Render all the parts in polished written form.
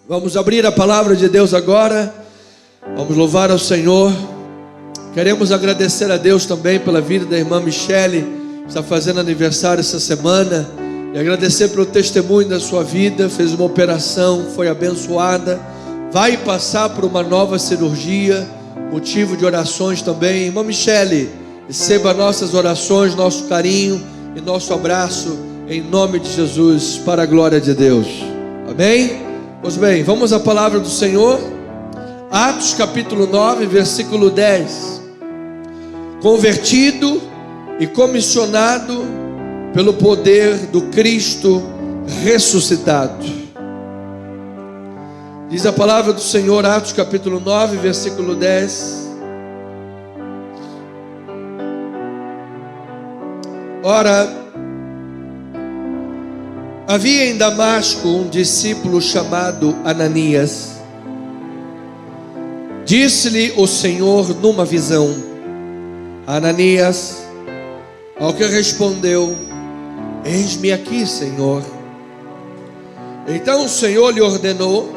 Vamos abrir a palavra de Deus agora. Vamos louvar ao Senhor. Queremos agradecer a Deus também pela vida da irmã Michele, que está fazendo aniversário essa semana, e agradecer pelo testemunho da sua vida. Fez uma operação, foi abençoada, vai passar por uma nova cirurgia, motivo de orações também. Irmã Michele, receba nossas orações, nosso carinho e nosso abraço em nome de Jesus, para a glória de Deus. Amém? Pois bem, vamos à palavra do Senhor. Atos capítulo 9, versículo 10. Convertido e comissionado pelo poder do Cristo ressuscitado. Diz a palavra do Senhor, Atos capítulo 9, versículo 10. Ora, havia em Damasco um discípulo chamado Ananias. Disse-lhe o Senhor numa visão: Ananias. Ao que respondeu: Eis-me aqui, Senhor. Então o Senhor lhe ordenou: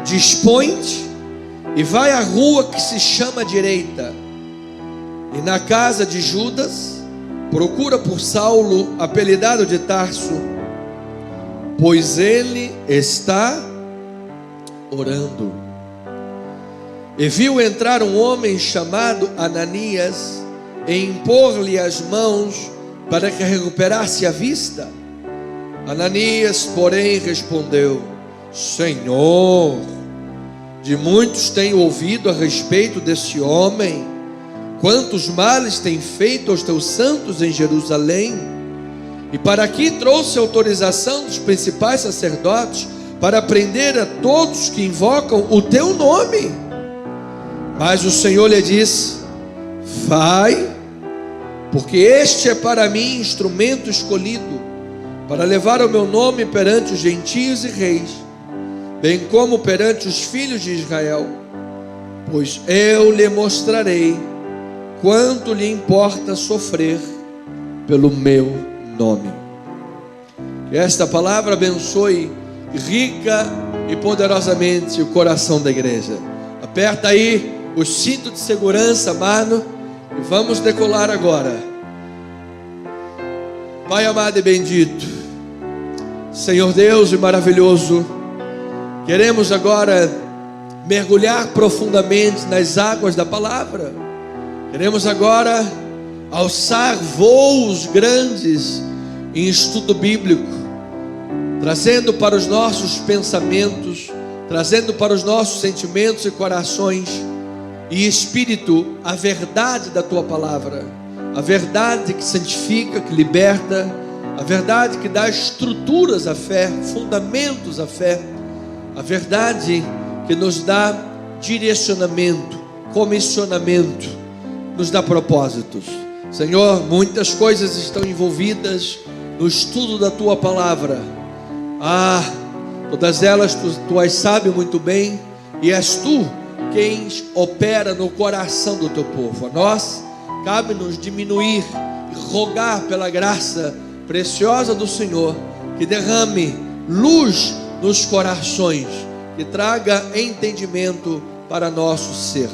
Dispõe-te e vai à rua que se chama Direita, e na casa de Judas procura por Saulo, apelidado de Tarso, pois ele está orando. E viu entrar um homem chamado Ananias e impor-lhe as mãos para que recuperasse a vista. Ananias, porém, respondeu: Senhor, de muitos tenho ouvido a respeito desse homem, quantos males tem feito aos teus santos em Jerusalém. E para aqui trouxe autorização dos principais sacerdotes para prender a todos que invocam o teu nome. Mas o Senhor lhe disse: Vai, porque este é para mim instrumento escolhido para levar o meu nome perante os gentios e reis, bem como perante os filhos de Israel, pois eu lhe mostrarei quanto lhe importa sofrer pelo meu nome. Que esta palavra abençoe rica e poderosamente o coração da igreja. Aperta aí o cinto de segurança, amado, e vamos decolar agora. Pai amado e bendito, Senhor Deus e maravilhoso, queremos agora mergulhar profundamente nas águas da palavra. Queremos agora alçar voos grandes em estudo bíblico, trazendo para os nossos pensamentos, trazendo para os nossos sentimentos e corações e espírito a verdade da tua palavra, a verdade que santifica, que liberta, a verdade que dá estruturas à fé, fundamentos à fé, a verdade que nos dá direcionamento, comissionamento, nos dá propósitos. Senhor, muitas coisas estão envolvidas no estudo da tua palavra. Todas elas tu as sabes muito bem, e és tu quem opera no coração do teu povo. A nós cabe-nos diminuir e rogar pela graça preciosa do Senhor, que derrame luz nos corações, que traga entendimento para nosso ser.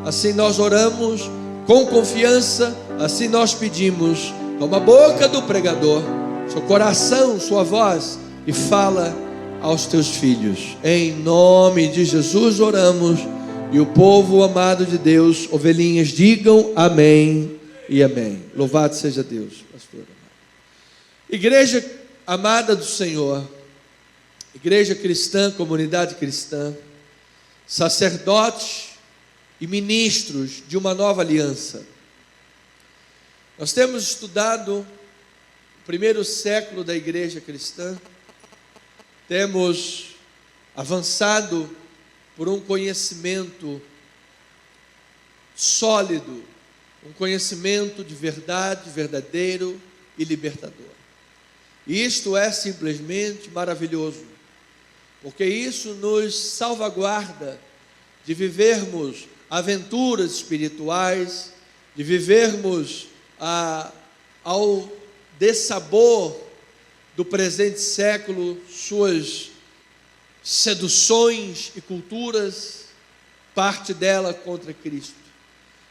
Assim nós oramos com confiança, assim nós pedimos. Toma a boca do pregador, seu coração, sua voz, e fala aos teus filhos. Em nome de Jesus oramos. E o povo amado de Deus, ovelhinhas, digam amém e amém. Louvado seja Deus, pastor. Igreja amada do Senhor, igreja cristã, comunidade cristã, sacerdotes e ministros de uma nova aliança. Nós temos estudado o primeiro século da igreja cristã, temos avançado por um conhecimento sólido, um conhecimento de verdade, verdadeiro e libertador. E isto é simplesmente maravilhoso, porque isso nos salvaguarda de vivermos aventuras espirituais, de vivermos ao dessabor do presente século, suas seduções e culturas, parte dela contra Cristo,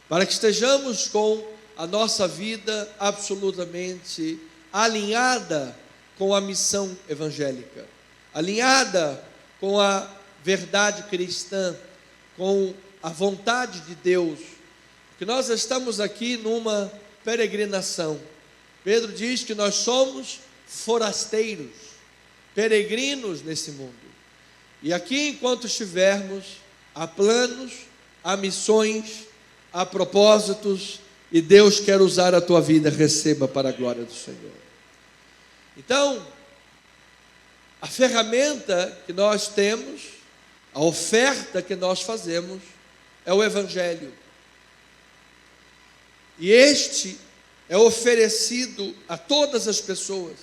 para que estejamos com a nossa vida absolutamente alinhada com a missão evangélica, alinhada com a verdade cristã, com a vontade de Deus, porque nós estamos aqui numa peregrinação. Pedro diz que nós somos forasteiros, peregrinos nesse mundo, e aqui enquanto estivermos, há planos, há missões, há propósitos, e Deus quer usar a tua vida. Receba para a glória do Senhor. Então, a ferramenta que nós temos, a oferta que nós fazemos, é o Evangelho. E este é oferecido a todas as pessoas.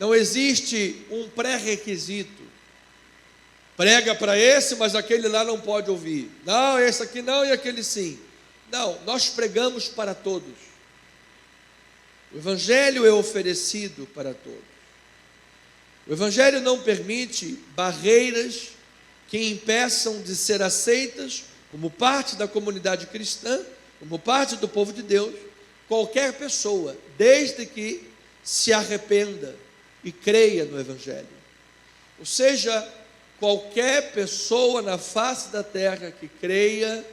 Não existe um pré-requisito. Prega para esse, mas aquele lá não pode ouvir. Não, esse aqui não e aquele sim. Não, nós pregamos para todos. O Evangelho é oferecido para todos. O Evangelho não permite barreiras que impeçam de ser aceitas como parte da comunidade cristã, como parte do povo de Deus, qualquer pessoa, desde que se arrependa e creia no Evangelho. Ou seja, qualquer pessoa na face da terra que creia,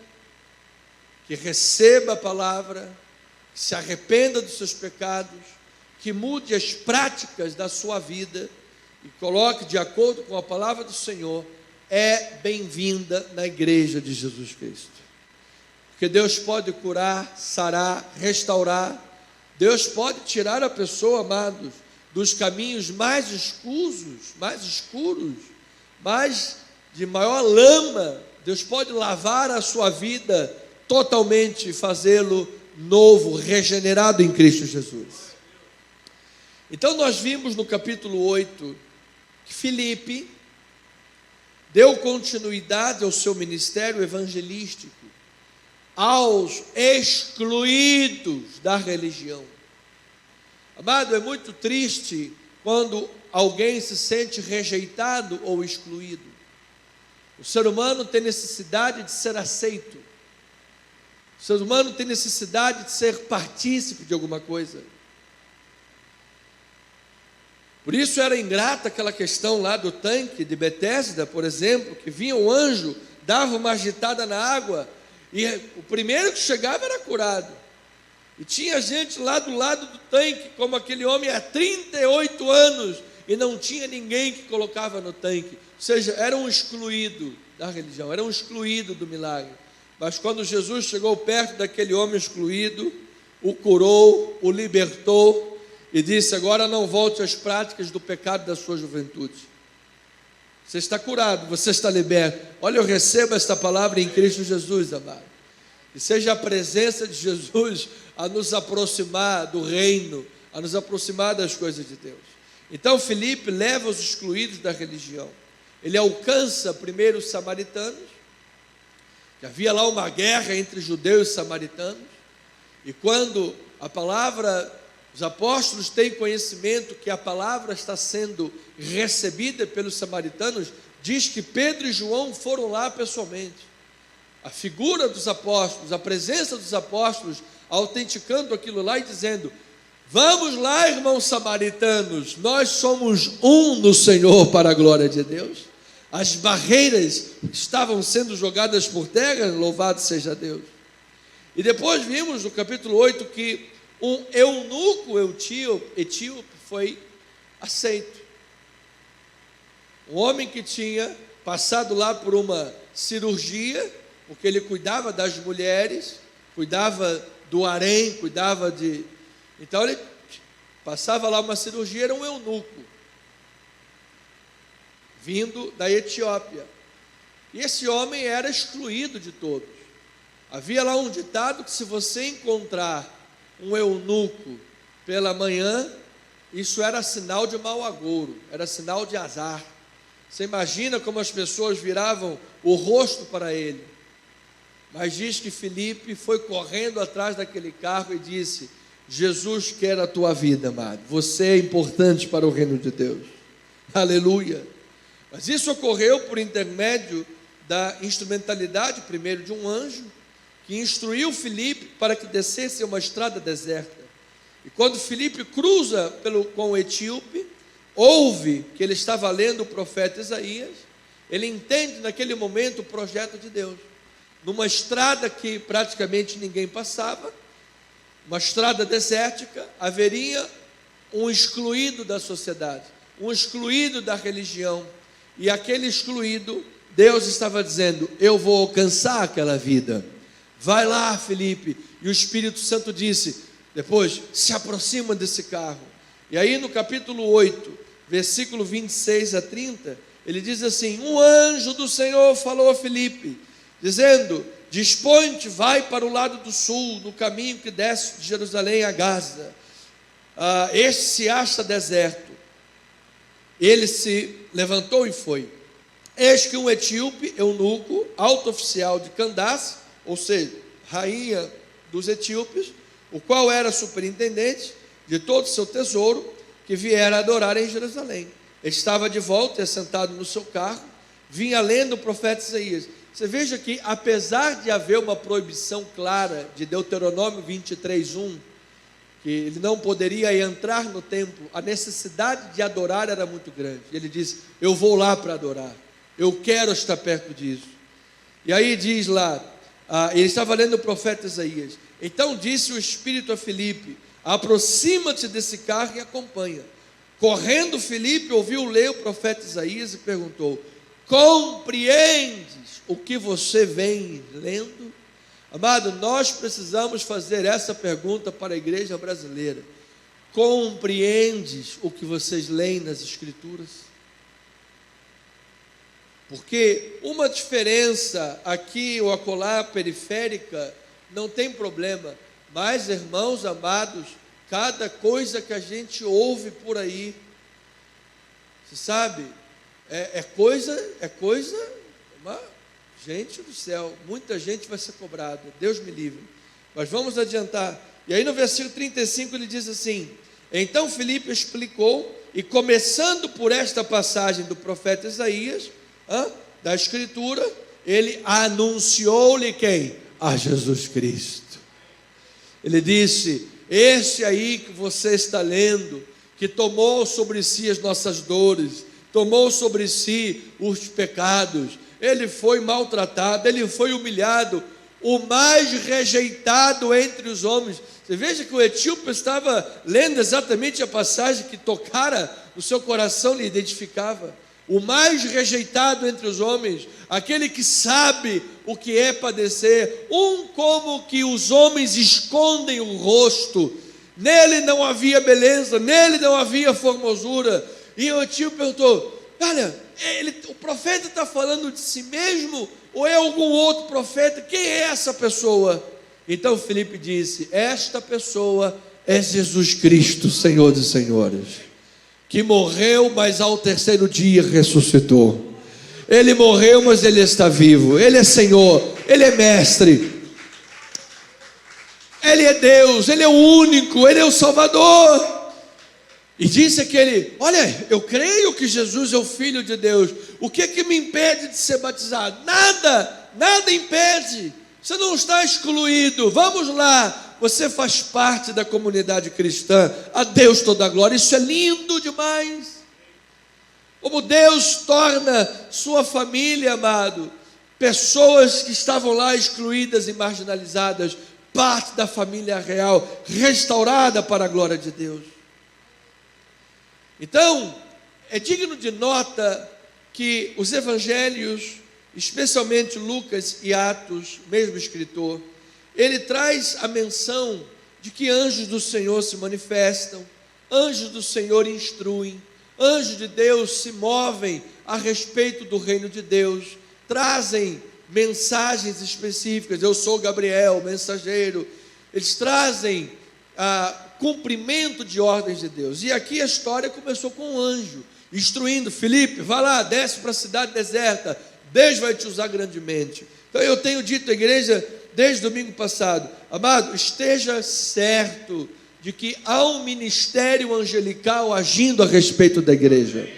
que receba a palavra, que se arrependa dos seus pecados, que mude as práticas da sua vida e coloque de acordo com a palavra do Senhor, é bem-vinda na igreja de Jesus Cristo. Porque Deus pode curar, sarar, restaurar. Deus pode tirar a pessoa, amados, dos caminhos mais escusos, mais de maior lama. Deus pode lavar a sua vida totalmente e fazê-lo novo, regenerado em Cristo Jesus. Então nós vimos no capítulo 8 que Filipe deu continuidade ao seu ministério evangelístico aos excluídos da religião. Amado, é muito triste quando alguém se sente rejeitado ou excluído. O ser humano tem necessidade de ser aceito. O ser humano tem necessidade de ser partícipe de alguma coisa. Por isso era ingrata aquela questão lá do tanque de Betesda, por exemplo, que vinha um anjo, dava uma agitada na água, e o primeiro que chegava era curado. E tinha gente lá do lado do tanque, como aquele homem há 38 anos, e não tinha ninguém que colocava no tanque. Ou seja, era um excluído da religião, era um excluído do milagre. Mas quando Jesus chegou perto daquele homem excluído, o curou, o libertou, e disse: agora não volte às práticas do pecado da sua juventude. Você está curado, você está liberto. Olha, eu recebo esta palavra em Cristo Jesus, amado. E seja a presença de Jesus a nos aproximar do reino, a nos aproximar das coisas de Deus. Então Filipe leva os excluídos da religião. Ele alcança primeiro os samaritanos, que havia lá uma guerra entre judeus e samaritanos, e quando a palavra, os apóstolos têm conhecimento que a palavra está sendo recebida pelos samaritanos, diz que Pedro e João foram lá pessoalmente. A figura dos apóstolos, a presença dos apóstolos, autenticando aquilo lá e dizendo: vamos lá, irmãos samaritanos, nós somos um no Senhor, para a glória de Deus. As barreiras estavam sendo jogadas por terra, louvado seja Deus. E depois vimos no capítulo 8 que um eunuco etíope foi aceito. Um homem que tinha passado lá por uma cirurgia, porque ele cuidava das mulheres, cuidava do harém, cuidava de... Então ele passava lá uma cirurgia, era um eunuco, vindo da Etiópia. E esse homem era excluído de todos. Havia lá um ditado que se você encontrar um eunuco pela manhã, isso era sinal de mau agouro, era sinal de azar. Você imagina como as pessoas viravam o rosto para ele. Mas diz que Filipe foi correndo atrás daquele carro e disse: Jesus quer a tua vida, amado. Você é importante para o reino de Deus. Aleluia. Mas isso ocorreu por intermédio da instrumentalidade, primeiro de um anjo, que instruiu Filipe para que descesse a uma estrada deserta. E quando Filipe cruza com o etíope, ouve que ele estava lendo o profeta Isaías, ele entende naquele momento o projeto de Deus. Numa estrada que praticamente ninguém passava, uma estrada desértica, haveria um excluído da sociedade, um excluído da religião, e aquele excluído, Deus estava dizendo: eu vou alcançar aquela vida, vai lá, Filipe. E o Espírito Santo disse, depois, se aproxima desse carro. E aí no capítulo 8, versículo 26 a 30, ele diz assim: um anjo do Senhor falou a Filipe, dizendo: dispõe-te, vai para o lado do sul, no caminho que desce de Jerusalém a Gaza. Este se acha deserto. Ele se levantou e foi. Eis que um etíope, eunuco, alto oficial de Candace, ou seja, rainha dos etíopes, o qual era superintendente de todo o seu tesouro, que viera adorar em Jerusalém. Ele estava de volta e assentado no seu carro, vinha lendo o profeta Isaías. Você veja que, apesar de haver uma proibição clara de Deuteronômio 23:1, que ele não poderia entrar no templo, a necessidade de adorar era muito grande. Ele disse: eu vou lá para adorar, eu quero estar perto disso. E aí diz lá, ele estava lendo o profeta Isaías. Então disse o Espírito a Filipe: aproxima-te desse carro e acompanha. Correndo Filipe ouviu ler o profeta Isaías e perguntou: compreendes o que você vem lendo? Amado, nós precisamos fazer essa pergunta para a igreja brasileira: compreendes o que vocês leem nas Escrituras? Porque uma diferença aqui ou acolá periférica não tem problema, mas, irmãos amados, cada coisa que a gente ouve por aí, você sabe, é coisa, gente do céu, muita gente vai ser cobrada, Deus me livre. Mas vamos adiantar. E aí no versículo 35 ele diz assim: então Filipe explicou, e começando por esta passagem do profeta Isaías, da Escritura, ele anunciou-lhe quem? A Jesus Cristo. Ele disse: este aí que você está lendo, que tomou sobre si as nossas dores, tomou sobre si os pecados, ele foi maltratado, ele foi humilhado, o mais rejeitado entre os homens. Você veja que o etíope estava lendo exatamente a passagem que tocara no seu coração, lhe identificava. O mais rejeitado entre os homens, aquele que sabe o que é padecer, como que os homens escondem o rosto, nele não havia beleza, nele não havia formosura. E o etíope perguntou: olha, o profeta está falando de si mesmo, ou é algum outro profeta? Quem é essa pessoa? Então Filipe disse: esta pessoa é Jesus Cristo, Senhor dos senhores, que morreu, mas ao terceiro dia ressuscitou. Ele morreu, mas ele está vivo. Ele é Senhor, ele é mestre, ele é Deus, ele é o único, ele é o Salvador. E disse aquele: olha, eu creio que Jesus é o Filho de Deus. O que é que me impede de ser batizado? Nada impede. Você não está excluído. Vamos lá, você faz parte da comunidade cristã. A Deus toda a glória. Isso é lindo demais. Como Deus torna sua família, amado, pessoas que estavam lá excluídas e marginalizadas, parte da família real, restaurada para a glória de Deus. Então, é digno de nota que os evangelhos, especialmente Lucas e Atos, mesmo escritor, ele traz a menção de que anjos do Senhor se manifestam, anjos do Senhor instruem, anjos de Deus se movem a respeito do reino de Deus, trazem mensagens específicas. Eu sou Gabriel, mensageiro. Eles trazem cumprimento de ordens de Deus. E aqui a história começou com um anjo instruindo: Filipe, vá lá, desce para a cidade deserta, Deus vai te usar grandemente. Então eu tenho dito à igreja desde domingo passado: amado, esteja certo de que há um ministério angelical agindo a respeito da igreja.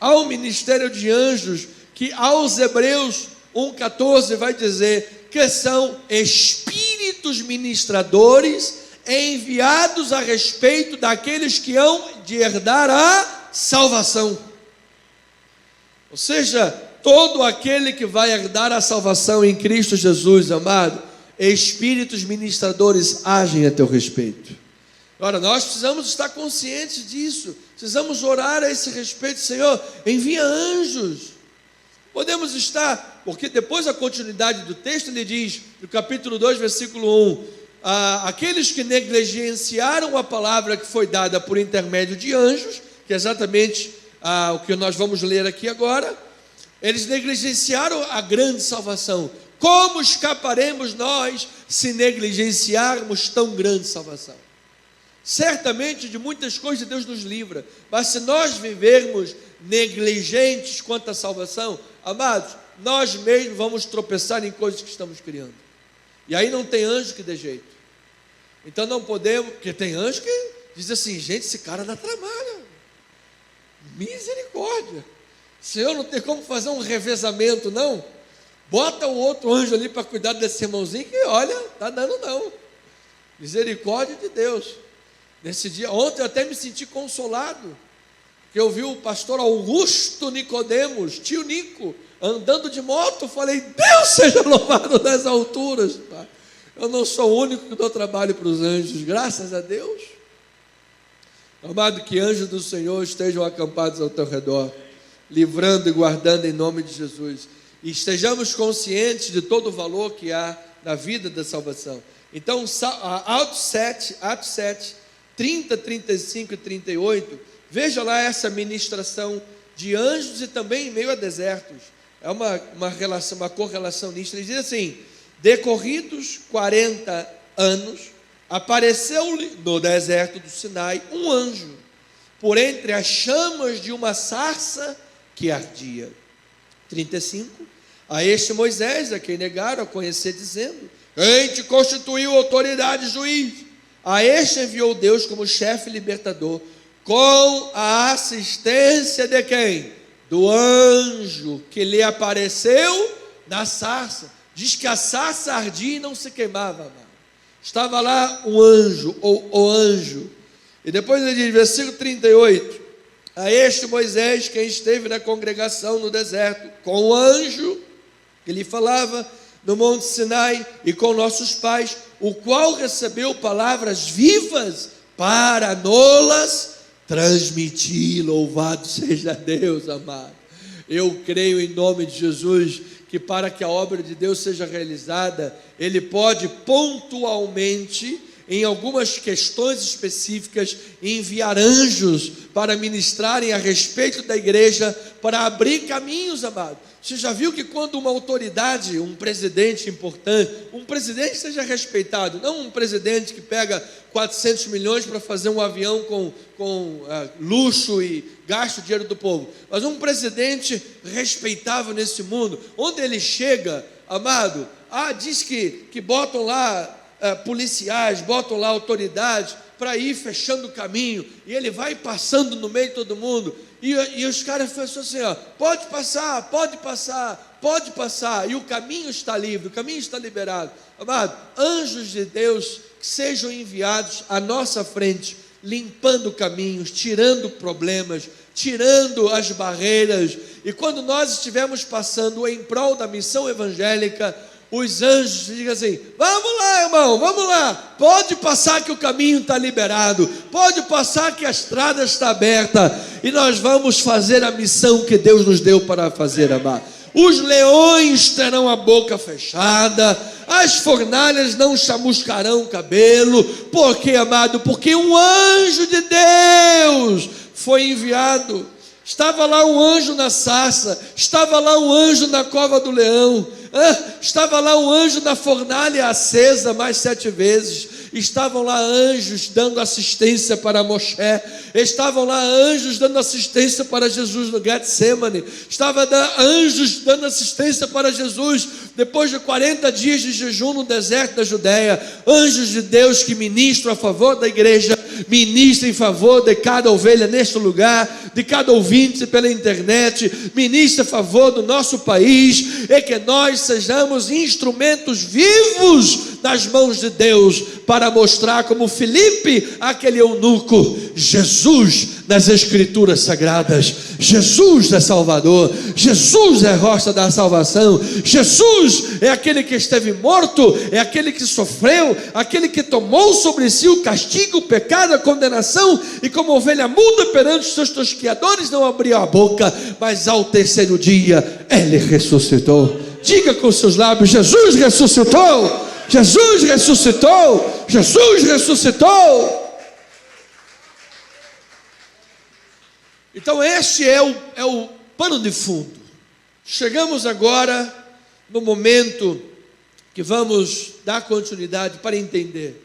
há um ministério de anjos que aos Hebreus 1,14 vai dizer que são espíritos ministradores enviados a respeito daqueles que hão de herdar a salvação. Ou seja, todo aquele que vai herdar a salvação em Cristo Jesus, amado, espíritos ministradores agem a teu respeito. Agora, nós precisamos estar conscientes disso, precisamos orar a esse respeito. Senhor, envia anjos. Podemos estar, porque depois a continuidade do texto, ele diz, no capítulo 2, versículo 1, aqueles que negligenciaram a palavra que foi dada por intermédio de anjos, que é exatamente o que nós vamos ler aqui agora, eles negligenciaram a grande salvação. Como escaparemos nós se negligenciarmos tão grande salvação? Certamente de muitas coisas Deus nos livra, mas se nós vivermos negligentes quanto à salvação, amados, nós mesmos vamos tropeçar em coisas que estamos criando, e aí não tem anjo que dê jeito. Então não podemos, porque tem anjo que diz assim: gente, esse cara dá trabalho, misericórdia, Senhor, não tem como fazer um revezamento, não, bota o outro anjo ali para cuidar desse irmãozinho, que olha, está dando não, misericórdia de Deus. Nesse dia, ontem eu até me senti consolado, que eu vi o pastor Augusto Nicodemos, tio Nico, andando de moto. Falei: Deus seja louvado nas alturas, pai. Eu não sou o único que dou trabalho para os anjos, graças a Deus. Amado, que anjos do Senhor estejam acampados ao teu redor, livrando e guardando em nome de Jesus, e estejamos conscientes de todo o valor que há na vida da salvação. Então, Atos 7, 30, 35 e 38, veja lá essa ministração de anjos e também em meio a desertos. É uma relação, uma correlação nisso. Ele diz assim: decorridos 40 anos, apareceu-lhe no deserto do Sinai um anjo, por entre as chamas de uma sarça que ardia. 35, a este Moisés, a quem negaram a conhecer, dizendo: quem te constituiu autoridade e juiz? A este enviou Deus como chefe libertador, com a assistência de quem? Do anjo que lhe apareceu na sarça. Diz que a sarça ardia e não se queimava, amado. Estava lá um anjo, ou o anjo. E depois ele diz, versículo 38, a este Moisés, quem esteve na congregação no deserto, com o anjo que lhe falava no monte Sinai, e com nossos pais, o qual recebeu palavras vivas para nolas transmitir. Louvado seja Deus, amado. Eu creio em nome de Jesus que para que a obra de Deus seja realizada, Ele pode pontualmente, em algumas questões específicas, enviar anjos para ministrarem a respeito da igreja, para abrir caminhos, amado. Você já viu que quando uma autoridade, um presidente importante, um presidente seja respeitado, não um presidente que pega 400 milhões para fazer um avião com luxo e gasta o dinheiro do povo, mas um presidente respeitável nesse mundo, onde ele chega, amado, diz que botam lá policiais, botam lá autoridades para ir fechando o caminho, e ele vai passando no meio de todo mundo, e os caras falam assim, pode passar, pode passar, pode passar, e o caminho está livre, o caminho está liberado. Amado, anjos de Deus que sejam enviados à nossa frente, limpando caminhos, tirando problemas, tirando as barreiras, e quando nós estivermos passando em prol da missão evangélica, os anjos digam assim, vamos lá, irmão, vamos lá, pode passar que o caminho está liberado, pode passar que a estrada está aberta, e nós vamos fazer a missão que Deus nos deu para fazer, amado. Os leões terão a boca fechada, as fornalhas não chamuscarão o cabelo. Por quê, amado? Porque um anjo de Deus foi enviado. Estava lá um anjo na sarça, estava lá um anjo na cova do leão, estava lá um anjo na fornalha acesa mais 7 vezes, estavam lá anjos dando assistência para Moshe, estavam lá anjos dando assistência para Jesus no Getsemane, estavam anjos dando assistência para Jesus depois de 40 dias de jejum no deserto da Judéia, anjos de Deus que ministram a favor da igreja, Ministra em favor de cada ovelha neste lugar, de cada ouvinte pela internet. Ministra a favor do nosso país, e que nós sejamos instrumentos vivos nas mãos de Deus, para mostrar como Filipe, aquele eunuco, Jesus nas Escrituras Sagradas. Jesus é Salvador, Jesus é a rocha da salvação, Jesus é aquele que esteve morto, é aquele que sofreu, aquele que tomou sobre si o castigo, o pecado, a condenação, e como ovelha muda perante os seus tosquiadores, não abriu a boca, mas ao terceiro dia ele ressuscitou. Diga com seus lábios: Jesus ressuscitou! Jesus ressuscitou! Jesus ressuscitou! Então este é o pano de fundo. Chegamos agora no momento que vamos dar continuidade para entender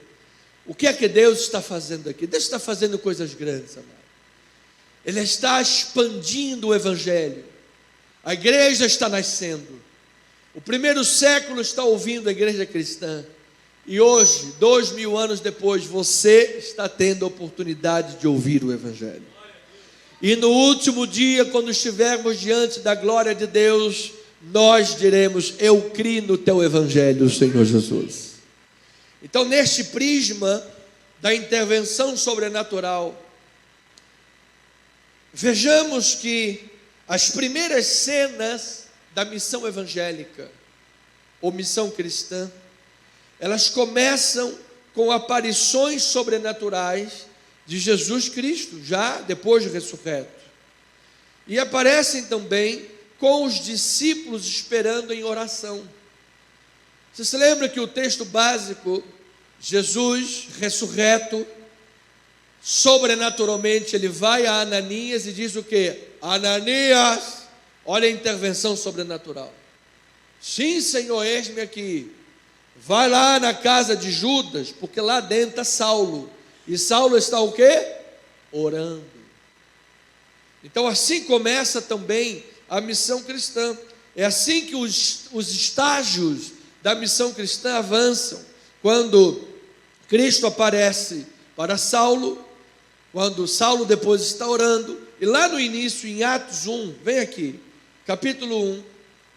o que é que Deus está fazendo aqui. Deus está fazendo coisas grandes, amado. Ele está expandindo o Evangelho. A igreja está nascendo. O primeiro século está ouvindo a igreja cristã. E hoje, 2000 anos depois, você está tendo a oportunidade de ouvir o Evangelho. E no último dia, quando estivermos diante da glória de Deus, nós diremos: eu criei no teu Evangelho, Senhor Jesus. Então, neste prisma da intervenção sobrenatural, vejamos que as primeiras cenas da missão evangélica ou missão cristã, elas começam com aparições sobrenaturais de Jesus Cristo, já depois de ressurreto, e aparecem também com os discípulos esperando em oração. Você se lembra que o texto básico, Jesus ressurreto, sobrenaturalmente ele vai a Ananias e diz o quê? Ananias, olha a intervenção sobrenatural. Sim, Senhor, eis-me aqui. Vai lá na casa de Judas, porque lá dentro está Saulo. E Saulo está o quê? Orando. Então assim começa também a missão cristã. É assim que os estágios da missão cristã avançam. Quando Cristo aparece para Saulo, quando Saulo depois está orando, e lá no início, em Atos 1, vem aqui, capítulo 1,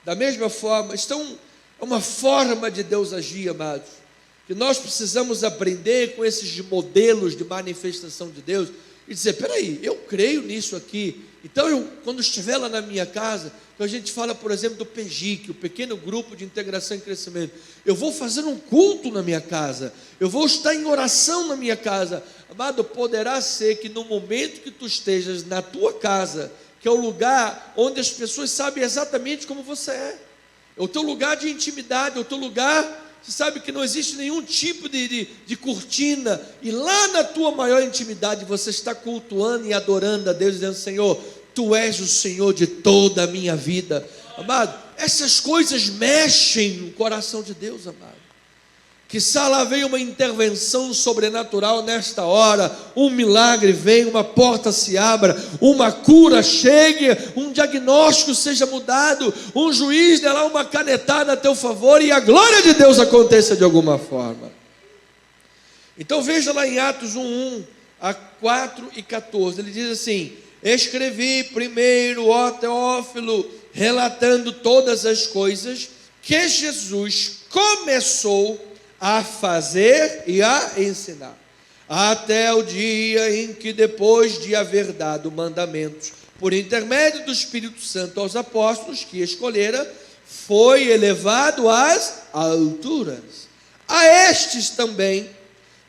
da mesma forma, é uma forma de Deus agir, amados, que nós precisamos aprender com esses modelos de manifestação de Deus, e dizer: peraí, eu creio nisso aqui, então quando estiver lá na minha casa, a gente fala, por exemplo, do PEGIC, o pequeno grupo de integração e crescimento, eu vou fazer um culto na minha casa, eu vou estar em oração na minha casa, amado, poderá ser que no momento que tu estejas na tua casa, que é o lugar onde as pessoas sabem exatamente como você é o teu lugar de intimidade, é o teu lugar. Você sabe que não existe nenhum tipo de cortina, e lá na tua maior intimidade você está cultuando e adorando a Deus, dizendo: Senhor, Tu és o Senhor de toda a minha vida. Amado, essas coisas mexem no coração de Deus, amado. Que lá vem uma intervenção sobrenatural nesta hora, um milagre vem, uma porta se abra, uma cura chegue, um diagnóstico seja mudado, um juiz dê lá uma canetada a teu favor e a glória de Deus aconteça de alguma forma. Então veja lá em Atos 1, 4 e 14, ele diz assim: escrevi primeiro, ó Teófilo, relatando todas as coisas que Jesus começou a fazer e a ensinar, até o dia em que, depois de haver dado mandamentos por intermédio do Espírito Santo aos apóstolos que escolhera, foi elevado às alturas. A estes também,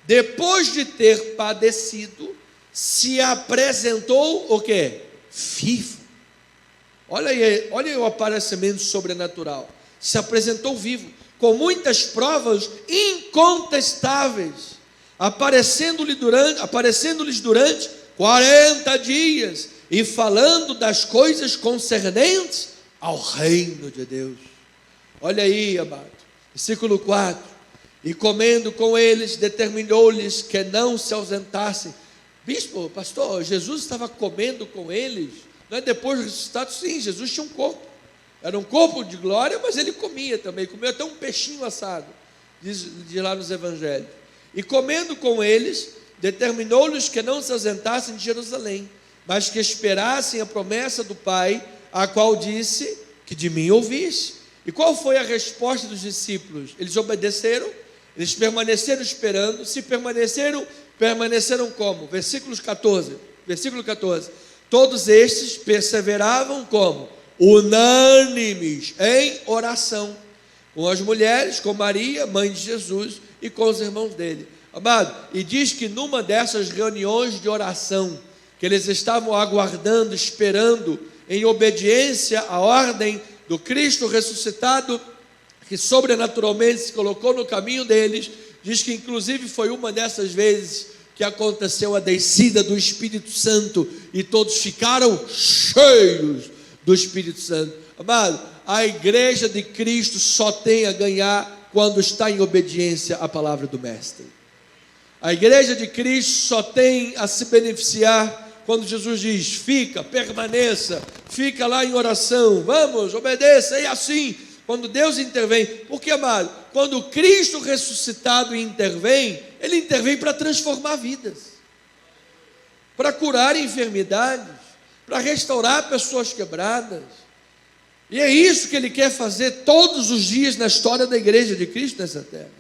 depois de ter padecido, se apresentou o quê? Vivo. Olha aí o aparecimento sobrenatural. Se apresentou vivo, com muitas provas incontestáveis, aparecendo-lhes durante 40 dias, e falando das coisas concernentes ao reino de Deus. Olha aí, amado, versículo 4, e comendo com eles, determinou-lhes que não se ausentassem. Bispo, pastor, Jesus estava comendo com eles, não é depois de ressuscitado? Sim, Jesus tinha um corpo. Era um corpo de glória, mas ele comia também, comia até um peixinho assado, diz lá nos evangelhos. E comendo com eles, determinou-lhes que não se ausentassem de Jerusalém, mas que esperassem a promessa do Pai, a qual disse: que de mim ouviste. E qual foi a resposta dos discípulos? Eles obedeceram, eles permaneceram esperando. Se permaneceram, permaneceram como? Versículo 14. Todos estes perseveravam como? Unânimes em oração, com as mulheres, com Maria, mãe de Jesus, e com os irmãos dele. Amado, e diz que numa dessas reuniões de oração, que eles estavam aguardando, esperando, em obediência à ordem do Cristo ressuscitado, que sobrenaturalmente se colocou no caminho deles, diz que inclusive foi uma dessas vezes que aconteceu a descida do Espírito Santo, e todos ficaram cheios do Espírito Santo. Amado, a igreja de Cristo só tem a ganhar quando está em obediência à palavra do Mestre. A igreja de Cristo só tem a se beneficiar quando Jesus diz: fica, permaneça, fica lá em oração, vamos, obedeça, e assim, quando Deus intervém. Porque, amado, quando Cristo ressuscitado intervém, Ele intervém para transformar vidas, para curar enfermidades, para restaurar pessoas quebradas. E é isso que Ele quer fazer todos os dias na história da igreja de Cristo nessa terra.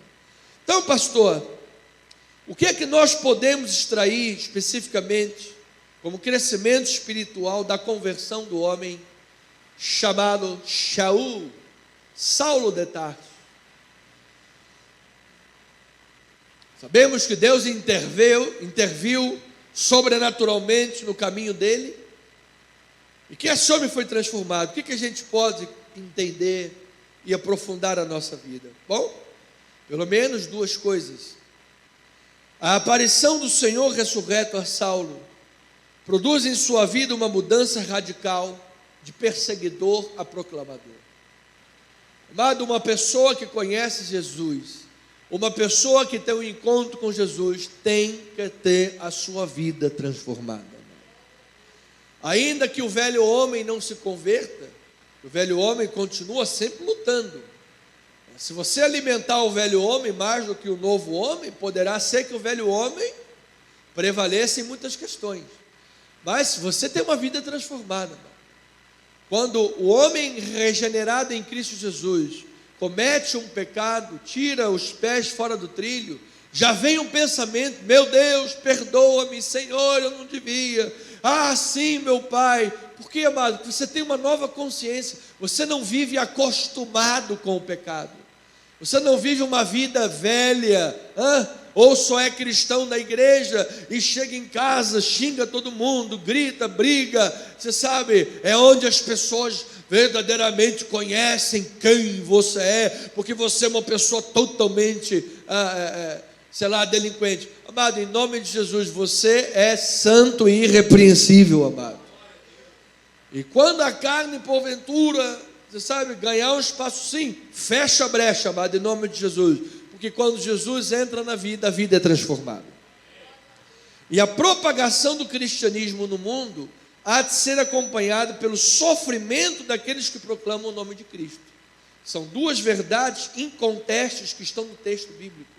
Então, pastor, o que é que nós podemos extrair especificamente como crescimento espiritual da conversão do homem chamado Shaul, Saulo de Tarso? Sabemos que Deus interviu sobrenaturalmente no caminho dele, e que esse homem foi transformado. O que a gente pode entender e aprofundar a nossa vida? Bom, pelo menos duas coisas. A aparição do Senhor ressurreto a Saulo produz em sua vida uma mudança radical de perseguidor a proclamador. Amado, uma pessoa que conhece Jesus, uma pessoa que tem um encontro com Jesus, tem que ter a sua vida transformada. Ainda que o velho homem não se converta, o velho homem continua sempre lutando. Se você alimentar o velho homem mais do que o novo homem, poderá ser que o velho homem prevaleça em muitas questões. Mas se você tem uma vida transformada, quando o homem regenerado em Cristo Jesus comete um pecado, tira os pés fora do trilho, já vem um pensamento: meu Deus, perdoa-me, Senhor, eu não devia. Ah, sim, meu Pai. Por quê, amado? Porque você tem uma nova consciência. Você não vive acostumado com o pecado. Você não vive uma vida velha, ou só é cristão na igreja e chega em casa, xinga todo mundo, grita, briga. Você sabe, é onde as pessoas verdadeiramente conhecem quem você é, porque você é uma pessoa totalmente, delinquente. Amado, em nome de Jesus, você é santo e irrepreensível, amado. E quando a carne, porventura, você sabe, ganhar um espaço, sim, fecha a brecha, amado, em nome de Jesus. Porque quando Jesus entra na vida, a vida é transformada. E a propagação do cristianismo no mundo há de ser acompanhada pelo sofrimento daqueles que proclamam o nome de Cristo. São duas verdades incontestas que estão no texto bíblico.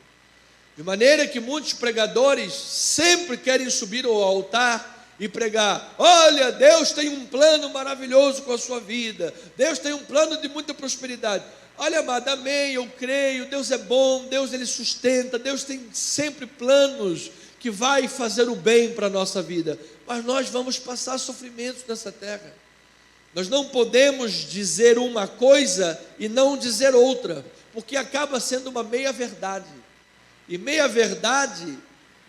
De maneira que muitos pregadores sempre querem subir ao altar e pregar: olha, Deus tem um plano maravilhoso com a sua vida, Deus tem um plano de muita prosperidade. Olha, amado, amém, eu creio, Deus é bom, Deus Ele sustenta, Deus tem sempre planos que vai fazer o bem para a nossa vida, mas nós vamos passar sofrimentos nessa terra. Nós não podemos dizer uma coisa e não dizer outra, porque acaba sendo uma meia-verdade, e meia-verdade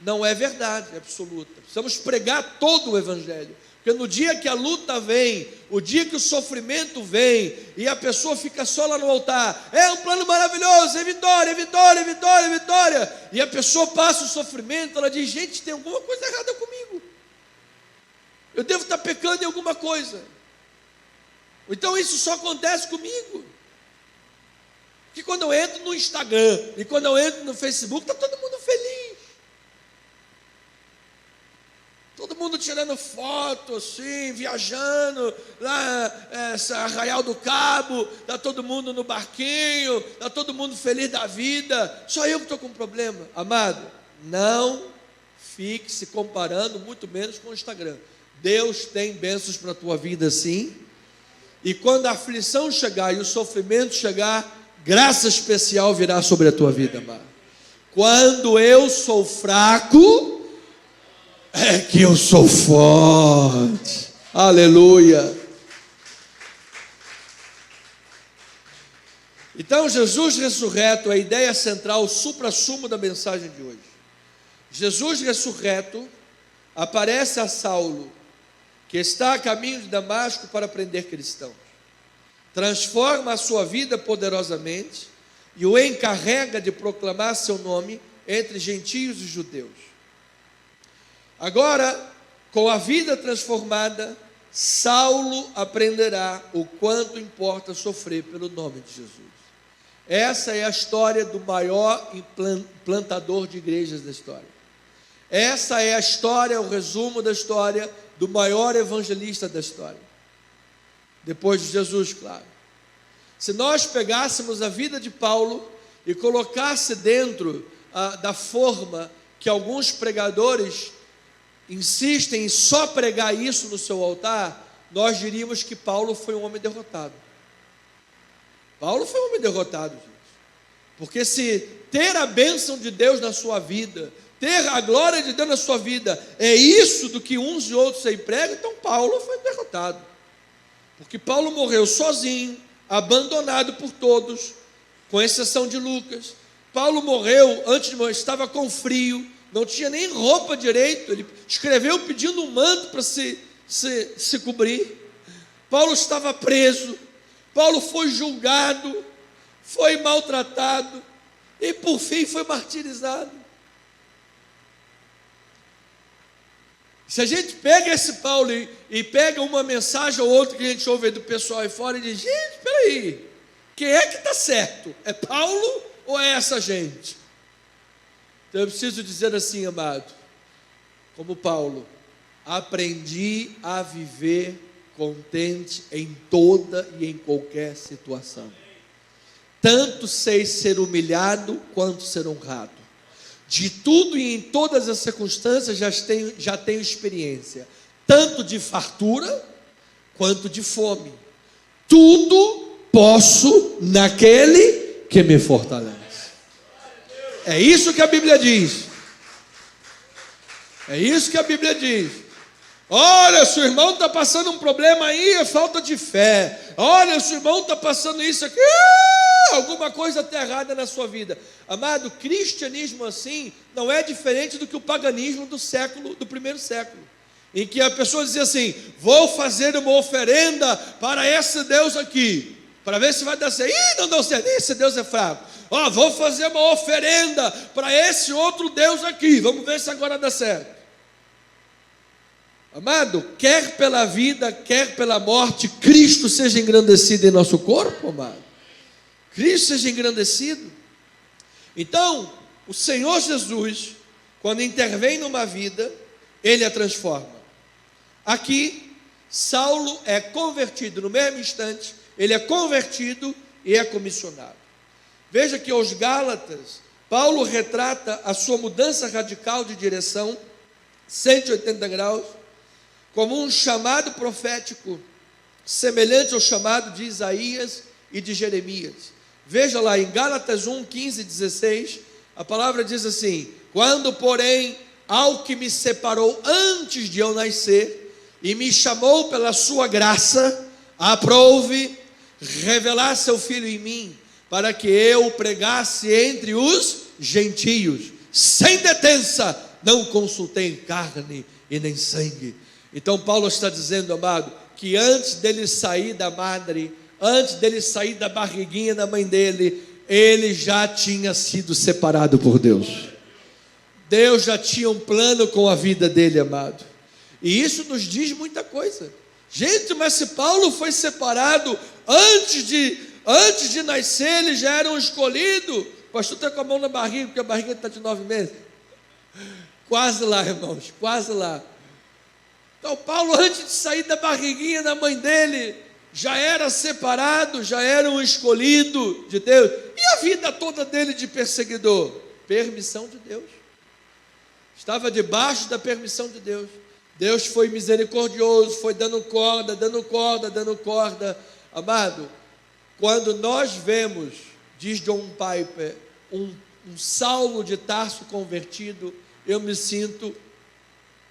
não é verdade absoluta. Precisamos pregar todo o Evangelho, porque no dia que a luta vem, o dia que o sofrimento vem, e a pessoa fica só lá no altar, é um plano maravilhoso, é vitória, vitória, vitória, vitória, e a pessoa passa o sofrimento, ela diz: gente, tem alguma coisa errada comigo, eu devo estar pecando em alguma coisa. Então isso só acontece comigo. Que quando eu entro no Instagram e quando eu entro no Facebook, está todo mundo feliz. Todo mundo tirando foto, assim, viajando lá, Arraial do Cabo, está todo mundo no barquinho, está todo mundo feliz da vida. Só eu que estou com problema. Amado, não fique se comparando, muito menos com o Instagram. Deus tem bênçãos para a tua vida, sim. E quando a aflição chegar e o sofrimento chegar, graça especial virá sobre a tua vida, amado. Quando eu sou fraco, é que eu sou forte. Aleluia. Então, Jesus ressurreto é a ideia central, o supra-sumo da mensagem de hoje. Jesus ressurreto aparece a Saulo, que está a caminho de Damasco para prender cristãos. Transforma a sua vida poderosamente e o encarrega de proclamar seu nome entre gentios e judeus. Agora, com a vida transformada, Saulo aprenderá o quanto importa sofrer pelo nome de Jesus. Essa é a história do maior implantador de igrejas da história. Essa é a história, o resumo da história do maior evangelista da história. Depois de Jesus, claro. Se nós pegássemos a vida de Paulo e colocasse dentro da forma que alguns pregadores insistem em só pregar isso no seu altar, nós diríamos que Paulo foi um homem derrotado. Paulo foi um homem derrotado, gente. Porque se ter a bênção de Deus na sua vida, ter a glória de Deus na sua vida, é isso do que uns e outros aí pregam, então Paulo foi derrotado. Porque Paulo morreu sozinho, abandonado por todos, com exceção de Lucas. Paulo morreu, antes de morrer, estava com frio, não tinha nem roupa direito, ele escreveu pedindo um manto para se cobrir. Paulo estava preso, Paulo foi julgado, foi maltratado e por fim foi martirizado. Se a gente pega esse Paulo e pega uma mensagem ou outra que a gente ouve do pessoal aí fora e diz: gente, peraí, quem é que está certo? É Paulo ou é essa gente? Então eu preciso dizer assim, amado, como Paulo: aprendi a viver contente em toda e em qualquer situação. Tanto sei ser humilhado quanto ser honrado. De tudo e em todas as circunstâncias já tenho experiência, tanto de fartura quanto de fome. Tudo posso naquele que me fortalece. É isso que a Bíblia diz. É isso que a Bíblia diz. Olha, seu irmão está passando um problema aí, é falta de fé. Olha, seu irmão está passando isso aqui, alguma coisa está errada na sua vida. Amado, cristianismo assim não é diferente do que o paganismo do primeiro século, em que a pessoa dizia assim: vou fazer uma oferenda para esse Deus aqui, para ver se vai dar certo. Ih, não deu certo, esse Deus é fraco. Vou fazer uma oferenda para esse outro Deus aqui, vamos ver se agora dá certo. Amado, quer pela vida, quer pela morte, Cristo seja engrandecido em nosso corpo, amado. Cristo seja engrandecido. Então, o Senhor Jesus, quando intervém numa vida, Ele a transforma. Aqui, Saulo é convertido no mesmo instante, ele é convertido e é comissionado. Veja que aos Gálatas, Paulo retrata a sua mudança radical de direção, 180 graus, como um chamado profético, semelhante ao chamado de Isaías e de Jeremias. Veja lá em Gálatas 1, 15 e 16, a palavra diz assim: quando porém ao que me separou antes de eu nascer, e me chamou pela sua graça, aprouve revelar seu Filho em mim, para que eu pregasse entre os gentios, sem detença, não consultei em carne e nem sangue. Então Paulo está dizendo, amado, que antes dele sair da madre, antes dele sair da barriguinha da mãe dele, ele já tinha sido separado por Deus. Deus já tinha um plano com a vida dele, amado. E isso nos diz muita coisa. Gente, mas se Paulo foi separado antes de nascer, ele já era um escolhido. O pastor está com a mão na barriga, porque a barriga está de 9 meses. Quase lá, irmãos, quase lá. Então Paulo, antes de sair da barriguinha da mãe dele, já era separado, já era um escolhido de Deus. E a vida toda dele de perseguidor? Permissão de Deus. Estava debaixo da permissão de Deus. Deus foi misericordioso, foi dando corda, dando corda, dando corda. Amado, quando nós vemos, diz John Piper, um Saulo de Tarso convertido, eu me sinto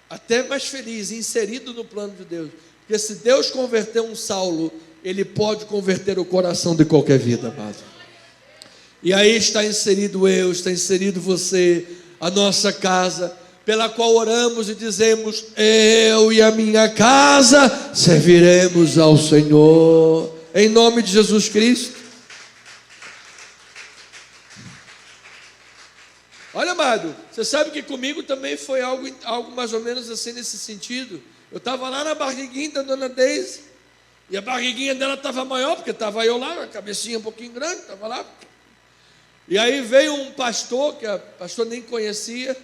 até mais feliz, inserido no plano de Deus. Porque se Deus converter um Saulo, Ele pode converter o coração de qualquer vida, amado. E aí está inserido eu, está inserido você, a nossa casa, pela qual oramos e dizemos: eu e a minha casa serviremos ao Senhor, em nome de Jesus Cristo. Olha, amado, você sabe que comigo também foi algo mais ou menos assim nesse sentido. Eu estava lá na barriguinha da dona Deise, e a barriguinha dela estava maior, porque estava eu lá, a cabecinha um pouquinho grande, estava lá. E aí veio um pastor, que a pastor nem conhecia,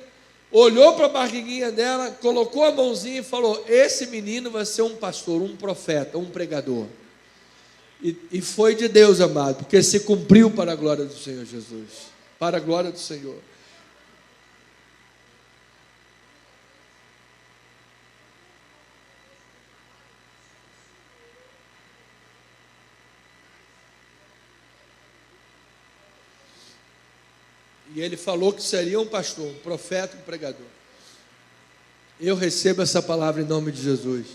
olhou para a barriguinha dela, colocou a mãozinha e falou: esse menino vai ser um pastor, um profeta, um pregador. E foi de Deus, amado, porque se cumpriu para a glória do Senhor Jesus, para a glória do Senhor. E ele falou que seria um pastor, um profeta, um pregador. Eu recebo essa palavra em nome de Jesus.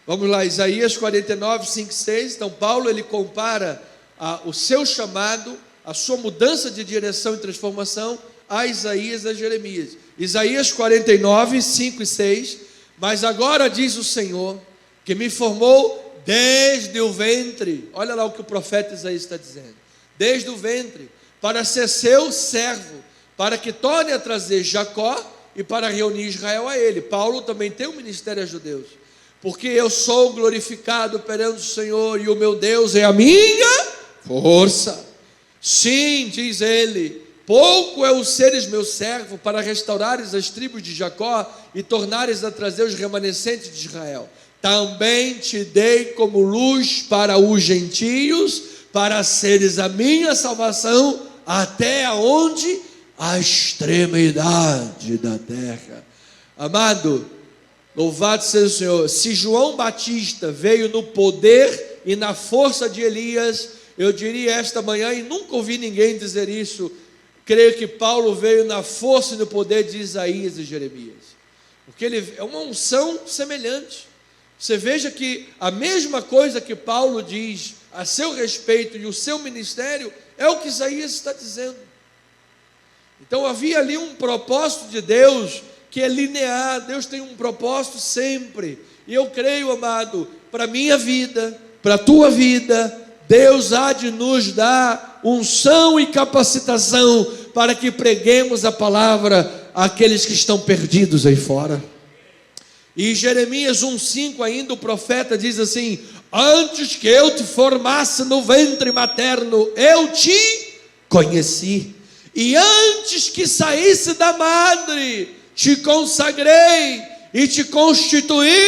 Vamos lá, Isaías 49, 5 e 6. Então Paulo, ele compara o seu chamado, a sua mudança de direção e transformação a Isaías e a Jeremias. Isaías 49, 5 e 6. Mas agora diz o Senhor, que me formou desde o ventre. Olha lá o que o profeta Isaías está dizendo. Desde o ventre, para ser seu servo, para que torne a trazer Jacó e para reunir Israel a ele. Paulo também tem um ministério a judeus. Porque eu sou glorificado perante o Senhor, e o meu Deus é a minha força. Sim, diz ele, pouco é o seres meu servo, para restaurares as tribos de Jacó e tornares a trazer os remanescentes de Israel. Também te dei como luz para os gentios, para seres a minha salvação, até aonde? A extremidade da terra. Amado, louvado seja o Senhor. Se João Batista veio no poder e na força de Elias, eu diria esta manhã, e nunca ouvi ninguém dizer isso, creio que Paulo veio na força e no poder de Isaías e Jeremias, porque ele é uma unção semelhante. Você veja que a mesma coisa que Paulo diz a seu respeito e o seu ministério é o que Isaías está dizendo. Então havia ali um propósito de Deus que é linear. Deus tem um propósito sempre, e eu creio, amado, para a minha vida, para a tua vida, Deus há de nos dar unção e capacitação para que preguemos a palavra àqueles que estão perdidos aí fora. E Jeremias 1,5 ainda, o profeta diz assim: antes que eu te formasse no ventre materno, eu te conheci, e antes que saísse da madre, te consagrei e te constituí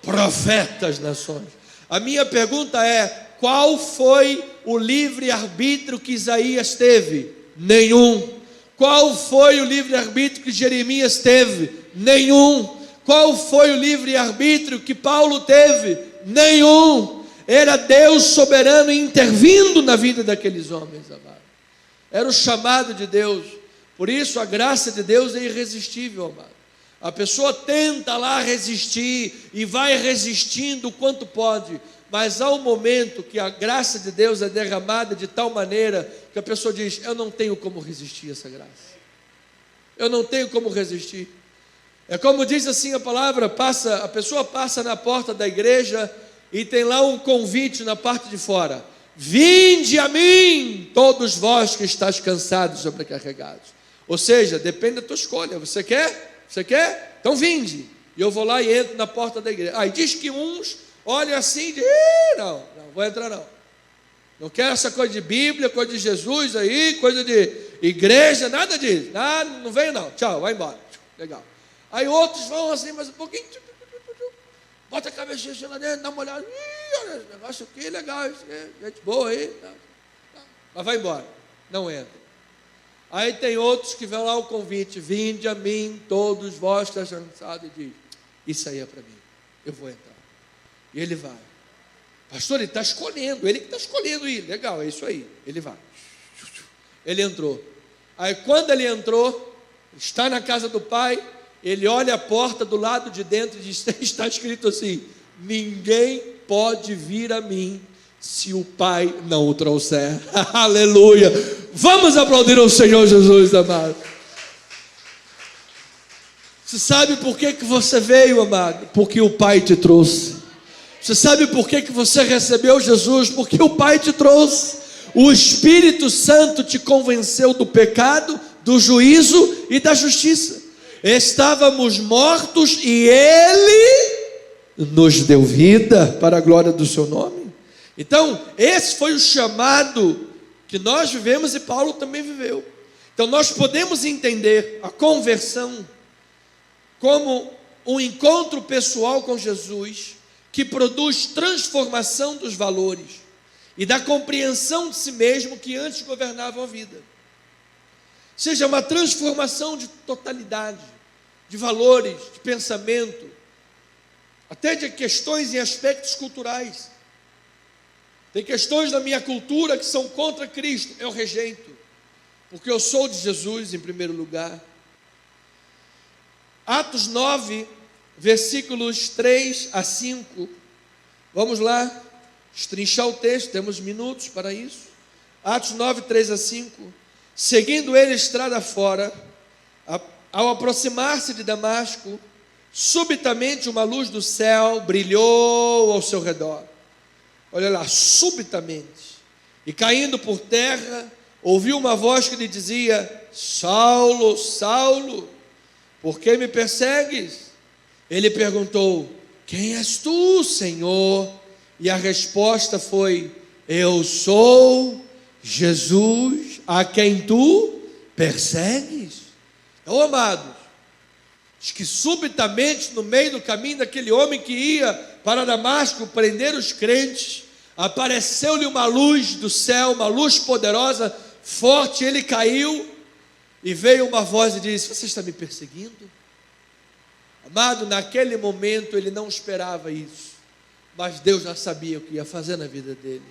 profeta às nações. A minha pergunta é: qual foi o livre-arbítrio que Isaías teve? Nenhum. Qual foi o livre-arbítrio que Jeremias teve? Nenhum. Qual foi o livre-arbítrio que Paulo teve? Nenhum. Era Deus soberano intervindo na vida daqueles homens, amado. Era o chamado de Deus. Por isso a graça de Deus é irresistível, amado. A pessoa tenta lá resistir e vai resistindo o quanto pode, mas há um momento que a graça de Deus é derramada de tal maneira que a pessoa diz: eu não tenho como resistir a essa graça, eu não tenho como resistir. É como diz assim a palavra, a pessoa passa na porta da igreja e tem lá um convite na parte de fora: vinde a mim, todos vós que estáis cansados e sobrecarregados. Ou seja, depende da tua escolha. Você quer? Você quer? Então vinde. E eu vou lá e entro na porta da igreja. Aí diz que uns olham assim e dizem: não vou entrar não. Não quero essa coisa de Bíblia, coisa de Jesus aí, coisa de igreja, nada disso. Não venho não, tchau, vai embora. Legal. Aí outros vão assim, mais um pouquinho, bota a cabecinha lá dentro, dá uma olhada, olha esse negócio aqui, legal, gente boa aí, mas vai embora, não entra. Aí tem outros que vão lá o convite: vinde a mim, todos vós que estão cansados, e diz: isso aí é para mim, eu vou entrar. E ele vai. Pastor, ele está escolhendo, ele que está escolhendo ir. Legal, é isso aí, ele vai. Ele entrou. Aí quando ele entrou, está na casa do pai, ele olha a porta do lado de dentro e diz, está escrito assim: ninguém pode vir a mim se o Pai não o trouxer. Aleluia. Vamos aplaudir ao Senhor Jesus, amado. Você sabe por que você veio, amado? Porque o Pai te trouxe. Você sabe por que você recebeu Jesus? Porque o Pai te trouxe. O Espírito Santo te convenceu do pecado, do juízo e da justiça. Estávamos mortos e Ele nos deu vida para a glória do seu nome. Então, esse foi o chamado que nós vivemos e Paulo também viveu. Então, nós podemos entender a conversão como um encontro pessoal com Jesus, que produz transformação dos valores e da compreensão de si mesmo que antes governavam a vida. Seja uma transformação de totalidade, de valores, de pensamento, até de questões e aspectos culturais. Tem questões da minha cultura que são contra Cristo, eu rejeito, porque eu sou de Jesus em primeiro lugar. Atos 9, versículos 3 a 5, vamos lá, destrinchar o texto, temos minutos para isso. Atos 9, 3 a 5, seguindo ele estrada fora, ao aproximar-se de Damasco, subitamente uma luz do céu brilhou ao seu redor. Olha lá, subitamente, e caindo por terra, ouviu uma voz que lhe dizia: Saulo, Saulo, por que me persegues? Ele perguntou: quem és tu, Senhor? E a resposta foi: eu sou Jesus, a quem tu persegues. Então, amados, diz que subitamente, no meio do caminho daquele homem que ia para Damasco prender os crentes, apareceu-lhe uma luz do céu, uma luz poderosa, forte. Ele caiu e veio uma voz e disse: você está me perseguindo? Amado, naquele momento ele não esperava isso, mas Deus já sabia o que ia fazer na vida dele.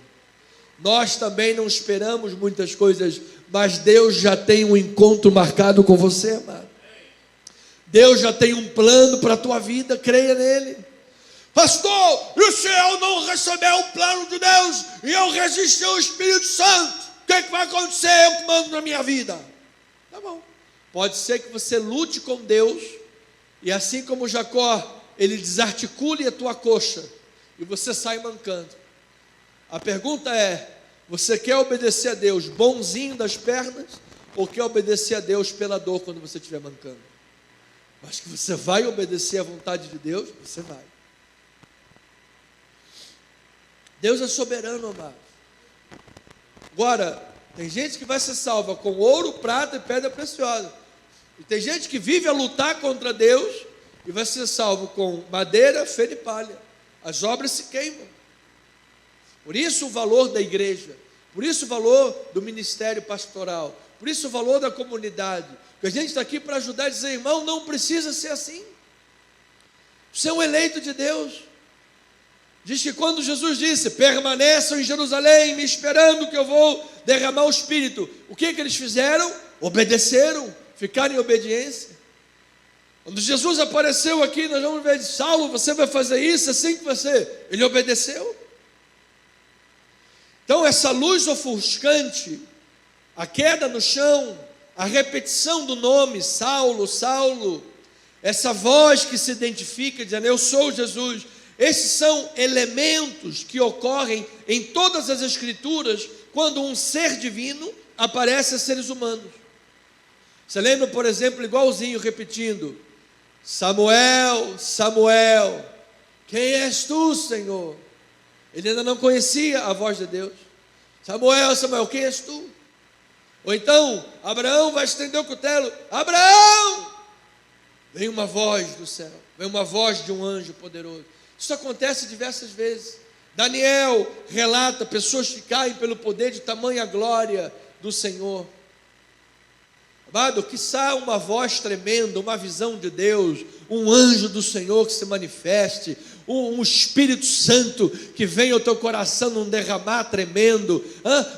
Nós também não esperamos muitas coisas, mas Deus já tem um encontro marcado com você, amado. Deus já tem um plano para a tua vida, creia nele. Pastor, e se eu não receber o plano de Deus e eu resistir ao Espírito Santo, o que vai acontecer? Eu que mando na minha vida. Tá bom, pode ser que você lute com Deus, e assim como Jacó, ele desarticule a tua coxa e você sai mancando. A pergunta é: você quer obedecer a Deus bonzinho das pernas, ou quer obedecer a Deus pela dor quando você estiver mancando? Mas que você vai obedecer à vontade de Deus, você vai. Deus é soberano, amado. Agora, tem gente que vai ser salva com ouro, prata e pedra preciosa. E tem gente que vive a lutar contra Deus e vai ser salvo com madeira, feno e palha. As obras se queimam. Por isso o valor da igreja, por isso o valor do ministério pastoral, por isso o valor da comunidade. Porque a gente está aqui para ajudar a dizer: irmão, não precisa ser assim. Você é um eleito de Deus. Diz que quando Jesus disse: permaneçam em Jerusalém, me esperando que eu vou derramar o Espírito, o que eles fizeram? Obedeceram, ficaram em obediência. Quando Jesus apareceu aqui, nós vamos ver: Saulo, você vai fazer isso, assim que você... Ele obedeceu. Então essa luz ofuscante, a queda no chão, a repetição do nome Saulo, Saulo, essa voz que se identifica dizendo: eu sou Jesus. Esses são elementos que ocorrem em todas as escrituras quando um ser divino aparece a seres humanos. Você lembra, por exemplo, igualzinho, repetindo: Samuel, Samuel, quem és tu, Senhor? Ele ainda não conhecia a voz de Deus. Samuel, Samuel, quem és tu? Ou então, Abraão vai estender o cutelo: Abraão! Vem uma voz do céu, vem uma voz de um anjo poderoso. Isso acontece diversas vezes. Daniel relata pessoas que caem pelo poder de tamanha glória do Senhor. Amado, quiçá uma voz tremenda, uma visão de Deus, um anjo do Senhor que se manifeste, um Espírito Santo que venha ao teu coração num derramar tremendo,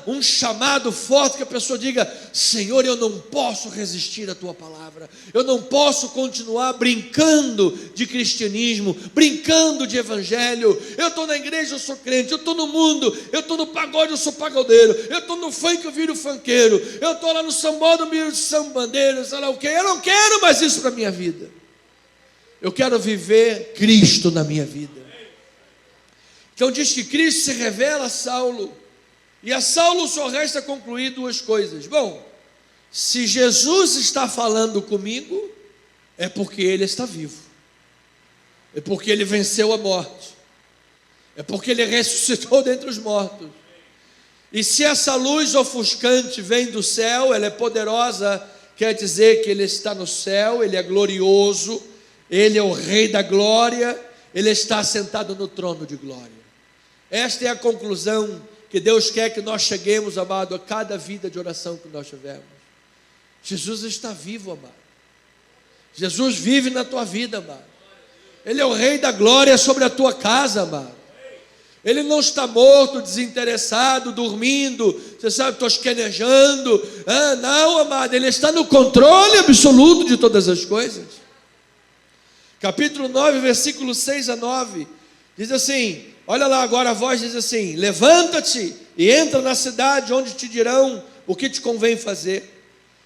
um chamado forte que a pessoa diga: Senhor, eu não posso resistir à tua palavra, eu não posso continuar brincando de cristianismo, brincando de evangelho. Eu estou na igreja, eu sou crente, eu estou no mundo, eu estou no pagode, eu sou pagodeiro, eu estou no funk, eu viro funkeiro, eu estou lá no sambó, eu viro sambandeiro, sei lá o que. Eu não quero mais isso para a minha vida. Eu quero viver Cristo na minha vida. Então diz que Cristo se revela a Saulo, e a Saulo só resta concluir duas coisas. Bom, se Jesus está falando comigo, é porque Ele está vivo, é porque Ele venceu a morte, é porque Ele ressuscitou dentre os mortos. E se essa luz ofuscante vem do céu, ela é poderosa, quer dizer que Ele está no céu, Ele é glorioso, Ele é o Rei da glória, Ele está sentado no trono de glória. Esta é a conclusão que Deus quer que nós cheguemos, amado, a cada vida de oração que nós tivermos. Jesus está vivo, amado. Jesus vive na tua vida, amado. Ele é o Rei da glória sobre a tua casa, amado. Ele não está morto, desinteressado, dormindo, você sabe, tosquenejando. Não, amado, Ele está no controle absoluto de todas as coisas. Capítulo 9, versículo 6 a 9, diz assim, olha lá agora, a voz diz assim: levanta-te e entra na cidade, onde te dirão o que te convém fazer.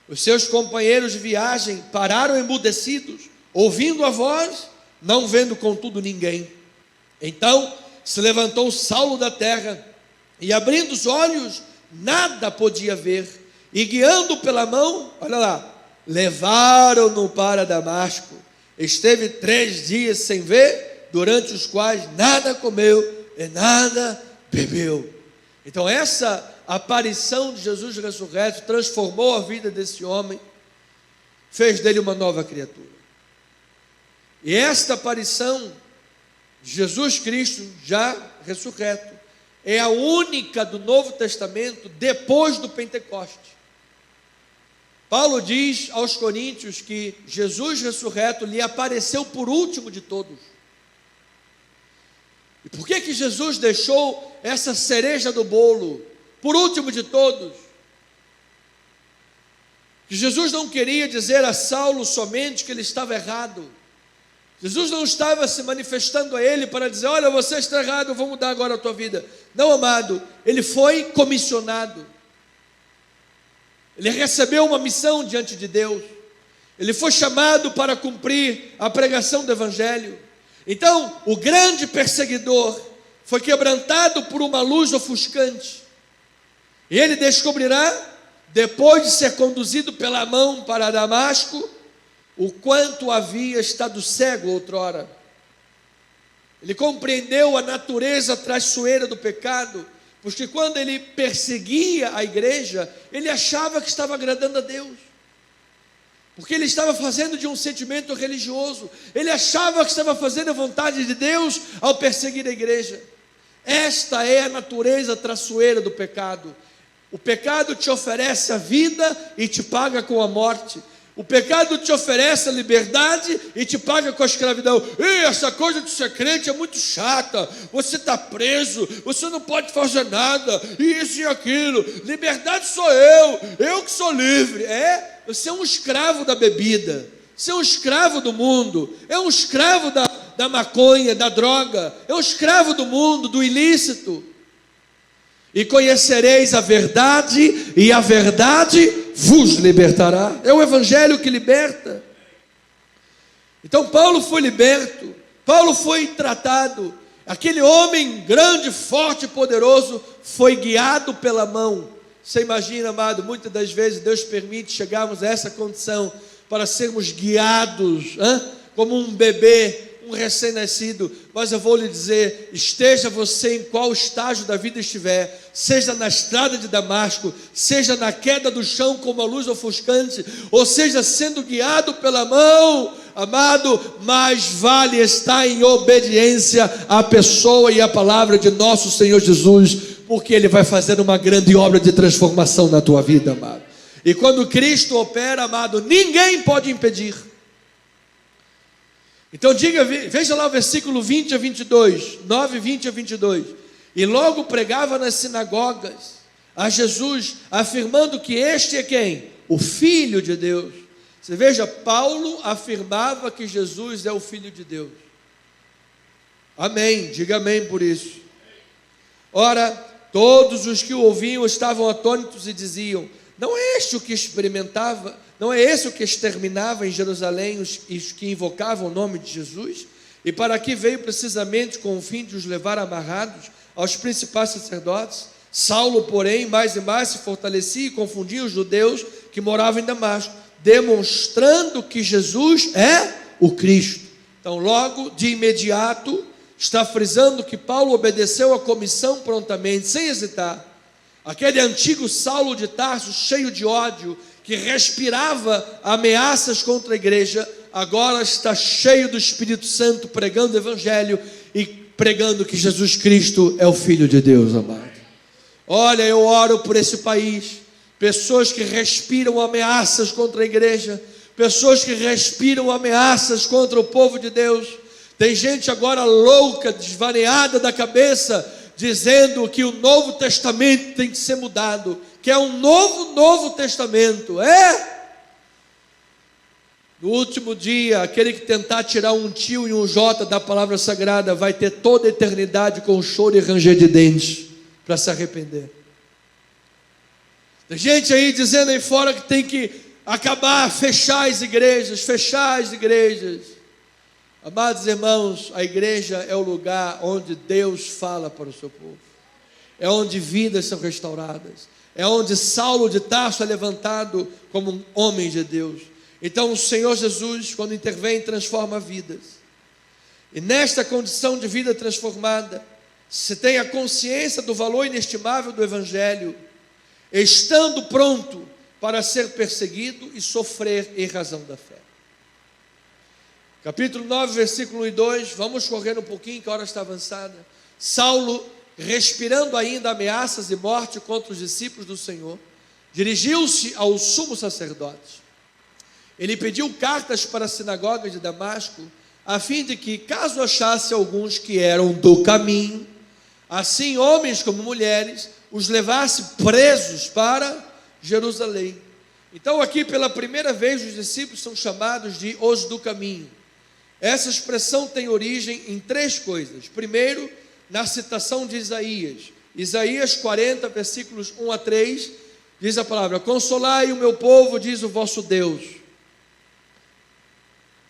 Os seus companheiros de viagem pararam emudecidos, ouvindo a voz, não vendo contudo ninguém. Então se levantou Saulo da terra, e abrindo os olhos, nada podia ver, e guiando pela mão, olha lá, levaram-no para Damasco. Esteve 3 dias sem ver, durante os quais nada comeu e nada bebeu. Então essa aparição de Jesus ressurreto transformou a vida desse homem, fez dele uma nova criatura. E esta aparição de Jesus Cristo já ressurreto é a única do Novo Testamento depois do Pentecoste. Paulo diz aos coríntios que Jesus ressurreto lhe apareceu por último de todos. E por que Jesus deixou essa cereja do bolo por último de todos? Que Jesus não queria dizer a Saulo somente que ele estava errado. Jesus não estava se manifestando a ele para dizer: olha, você está errado, eu vou mudar agora a tua vida. Não, amado, ele foi comissionado. Ele recebeu uma missão diante de Deus. Ele foi chamado para cumprir a pregação do Evangelho. Então, o grande perseguidor foi quebrantado por uma luz ofuscante. E ele descobrirá, depois de ser conduzido pela mão para Damasco, o quanto havia estado cego outrora. Ele compreendeu a natureza traiçoeira do pecado, porque quando ele perseguia a igreja, ele achava que estava agradando a Deus, porque ele estava fazendo de um sentimento religioso, ele achava que estava fazendo a vontade de Deus ao perseguir a igreja. Esta é a natureza traiçoeira do pecado. O pecado te oferece a vida e te paga com a morte. O pecado te oferece a liberdade e te paga com a escravidão. E essa coisa de ser crente é muito chata. Você está preso, você não pode fazer nada, isso e aquilo. Liberdade sou eu que sou livre. Você é um escravo da bebida, você é um escravo do mundo, é um escravo da maconha, da droga, é um escravo do mundo, do ilícito. E conhecereis a verdade, e a verdade vos libertará. É o Evangelho que liberta. Então Paulo foi liberto, Paulo foi tratado. Aquele homem grande, forte e poderoso foi guiado pela mão. Você imagina, amado, muitas das vezes Deus permite chegarmos a essa condição para sermos guiados, como um bebê, um recém-nascido. Mas eu vou lhe dizer, esteja você em qual estágio da vida estiver, seja na estrada de Damasco, seja na queda do chão como a luz ofuscante, ou seja sendo guiado pela mão, amado, mais vale estar em obediência à pessoa e à palavra de nosso Senhor Jesus, porque Ele vai fazer uma grande obra de transformação na tua vida, amado. E quando Cristo opera, amado, ninguém pode impedir. Então veja lá o versículo 20 a 22, 9, 20 a 22. E logo pregava nas sinagogas a Jesus, afirmando que este é quem? O Filho de Deus. Você veja, Paulo afirmava que Jesus é o Filho de Deus. Amém, diga amém por isso. Ora, todos os que o ouviam estavam atônitos e diziam: não é este o que experimentava, não é esse o que exterminava em Jerusalém os que invocavam o nome de Jesus? E para aqui veio precisamente com o fim de os levar amarrados aos principais sacerdotes. Saulo, porém, mais e mais se fortalecia e confundia os judeus que moravam em Damasco, demonstrando que Jesus é o Cristo. Então, logo de imediato, está frisando que Paulo obedeceu à comissão prontamente, sem hesitar. Aquele antigo Saulo de Tarso, cheio de ódio, que respirava ameaças contra a igreja, agora está cheio do Espírito Santo, pregando o Evangelho e pregando que Jesus Cristo é o Filho de Deus, amado. Olha, eu oro por esse país, pessoas que respiram ameaças contra a igreja, pessoas que respiram ameaças contra o povo de Deus. Tem gente agora louca, desvaneada da cabeça, dizendo que o Novo Testamento tem que ser mudado, que é um novo Testamento. No último dia, aquele que tentar tirar um tio e um jota da palavra sagrada vai ter toda a eternidade com choro e ranger de dentes para se arrepender. Tem gente aí dizendo aí fora que tem que acabar, fechar as igrejas. Amados irmãos, a igreja é o lugar onde Deus fala para o seu povo, é onde vidas são restauradas, é onde Saulo de Tarso é levantado como um homem de Deus. Então o Senhor Jesus, quando intervém, transforma vidas, e nesta condição de vida transformada, se tem a consciência do valor inestimável do Evangelho, estando pronto para ser perseguido e sofrer em razão da fé. Capítulo 9, versículo 1 e 2, vamos correr um pouquinho que a hora está avançada. Saulo, respirando ainda ameaças e morte contra os discípulos do Senhor, dirigiu-se ao sumo sacerdote. Ele pediu cartas para a sinagoga de Damasco, a fim de que, caso achasse alguns que eram do caminho, assim homens como mulheres, os levasse presos para Jerusalém. Então aqui pela primeira vez os discípulos são chamados de os do caminho. Essa expressão tem origem em três coisas. Primeiro, na citação de Isaías 40, versículos 1 a 3, diz a palavra: consolai o meu povo, diz o vosso Deus.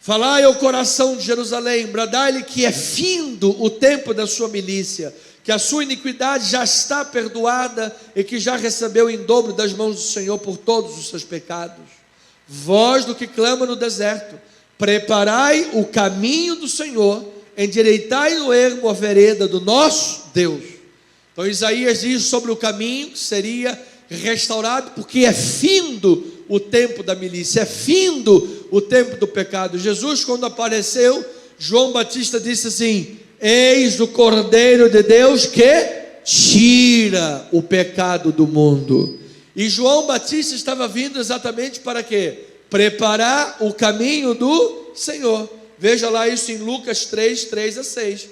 Falai ao coração de Jerusalém, bradai-lhe que é findo o tempo da sua milícia, que a sua iniquidade já está perdoada e que já recebeu em dobro das mãos do Senhor por todos os seus pecados. Vós do que clama no deserto, preparai o caminho do Senhor, endireitai no ermo a vereda do nosso Deus. Então Isaías diz sobre o caminho que seria restaurado, porque é findo o tempo da milícia, é findo o tempo do pecado. Jesus, quando apareceu, João Batista disse assim: eis o Cordeiro de Deus que tira o pecado do mundo. E João Batista estava vindo exatamente para quê? Preparar o caminho do Senhor. Veja lá isso em Lucas 3, 3 a 6.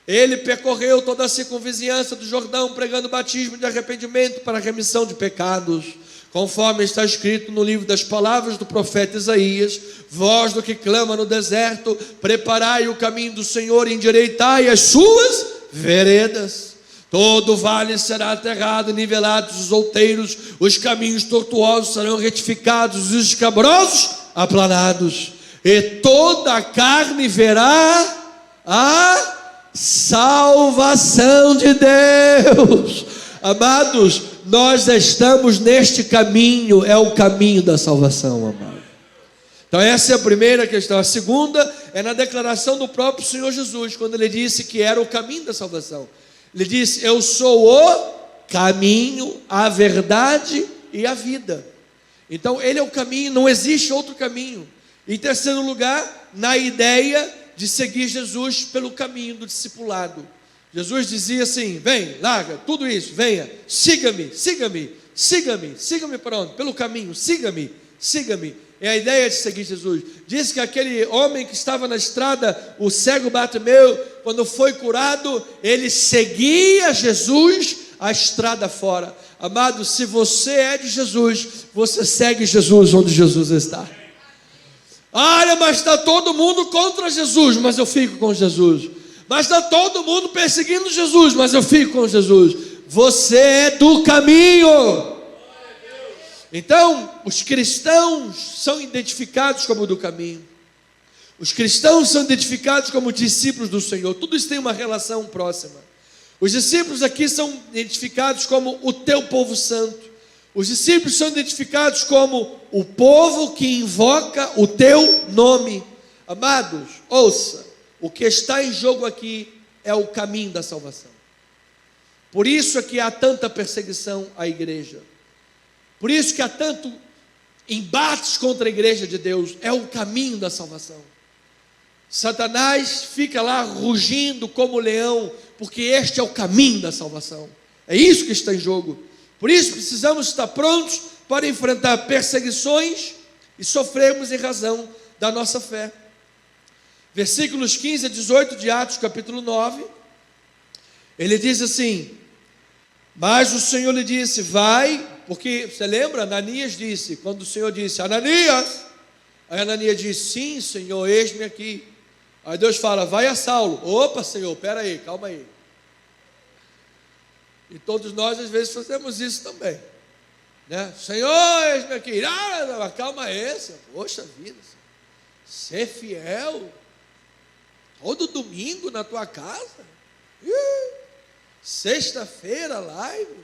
Ele percorreu toda a circunvizinhança do Jordão, pregando batismo de arrependimento para a remissão de pecados, conforme está escrito no livro das palavras do profeta Isaías: vós do que clama no deserto, preparai o caminho do Senhor, endireitai as suas veredas. Todo vale será aterrado, nivelados os outeiros, os caminhos tortuosos serão retificados, os escabrosos aplanados, e toda a carne verá a salvação de Deus. Amados, nós estamos neste caminho, é o caminho da salvação, amado. Então essa é a primeira questão. A segunda é na declaração do próprio Senhor Jesus, quando ele disse que era o caminho da salvação. Ele disse: eu sou o caminho, a verdade e a vida. Então ele é o caminho, não existe outro caminho. Em terceiro lugar, na ideia de seguir Jesus pelo caminho do discipulado. Jesus dizia assim: vem, larga tudo isso, venha, siga-me, siga-me, siga-me, siga-me para onde? Pelo caminho, siga-me, siga-me. É a ideia de seguir Jesus. Diz que aquele homem que estava na estrada, o cego Bartimeu, quando foi curado, ele seguia Jesus a estrada fora. Amado, se você é de Jesus, você segue Jesus onde Jesus está. Olha, mas está todo mundo contra Jesus, mas eu fico com Jesus. Mas está todo mundo perseguindo Jesus, mas eu fico com Jesus. Você é do caminho. Então, os cristãos são identificados como do caminho. Os cristãos são identificados como discípulos do Senhor. Tudo isso tem uma relação próxima. Os discípulos aqui são identificados como o teu povo santo. Os discípulos são identificados como o povo que invoca o teu nome. Amados, ouça, o que está em jogo aqui é o caminho da salvação. Por isso é que há tanta perseguição à igreja. Por isso que há tanto embates contra a igreja de Deus. É o caminho da salvação. Satanás fica lá rugindo como leão, porque este é o caminho da salvação. É isso que está em jogo. Por isso precisamos estar prontos para enfrentar perseguições e sofrermos em razão da nossa fé. Versículos 15 a 18 de Atos capítulo 9, ele diz assim: mas o Senhor lhe disse, vai, porque, você lembra, Ananias disse, quando o Senhor disse, Ananias, aí Ananias disse, sim Senhor, eis-me aqui. Aí Deus fala, vai a Saulo. Opa Senhor, espera aí, calma aí. E todos nós às vezes fazemos isso também, né? Senhor, eis-me aqui. Ah, calma aí, Senhor. Poxa vida, ser fiel todo domingo na tua casa, sexta-feira live,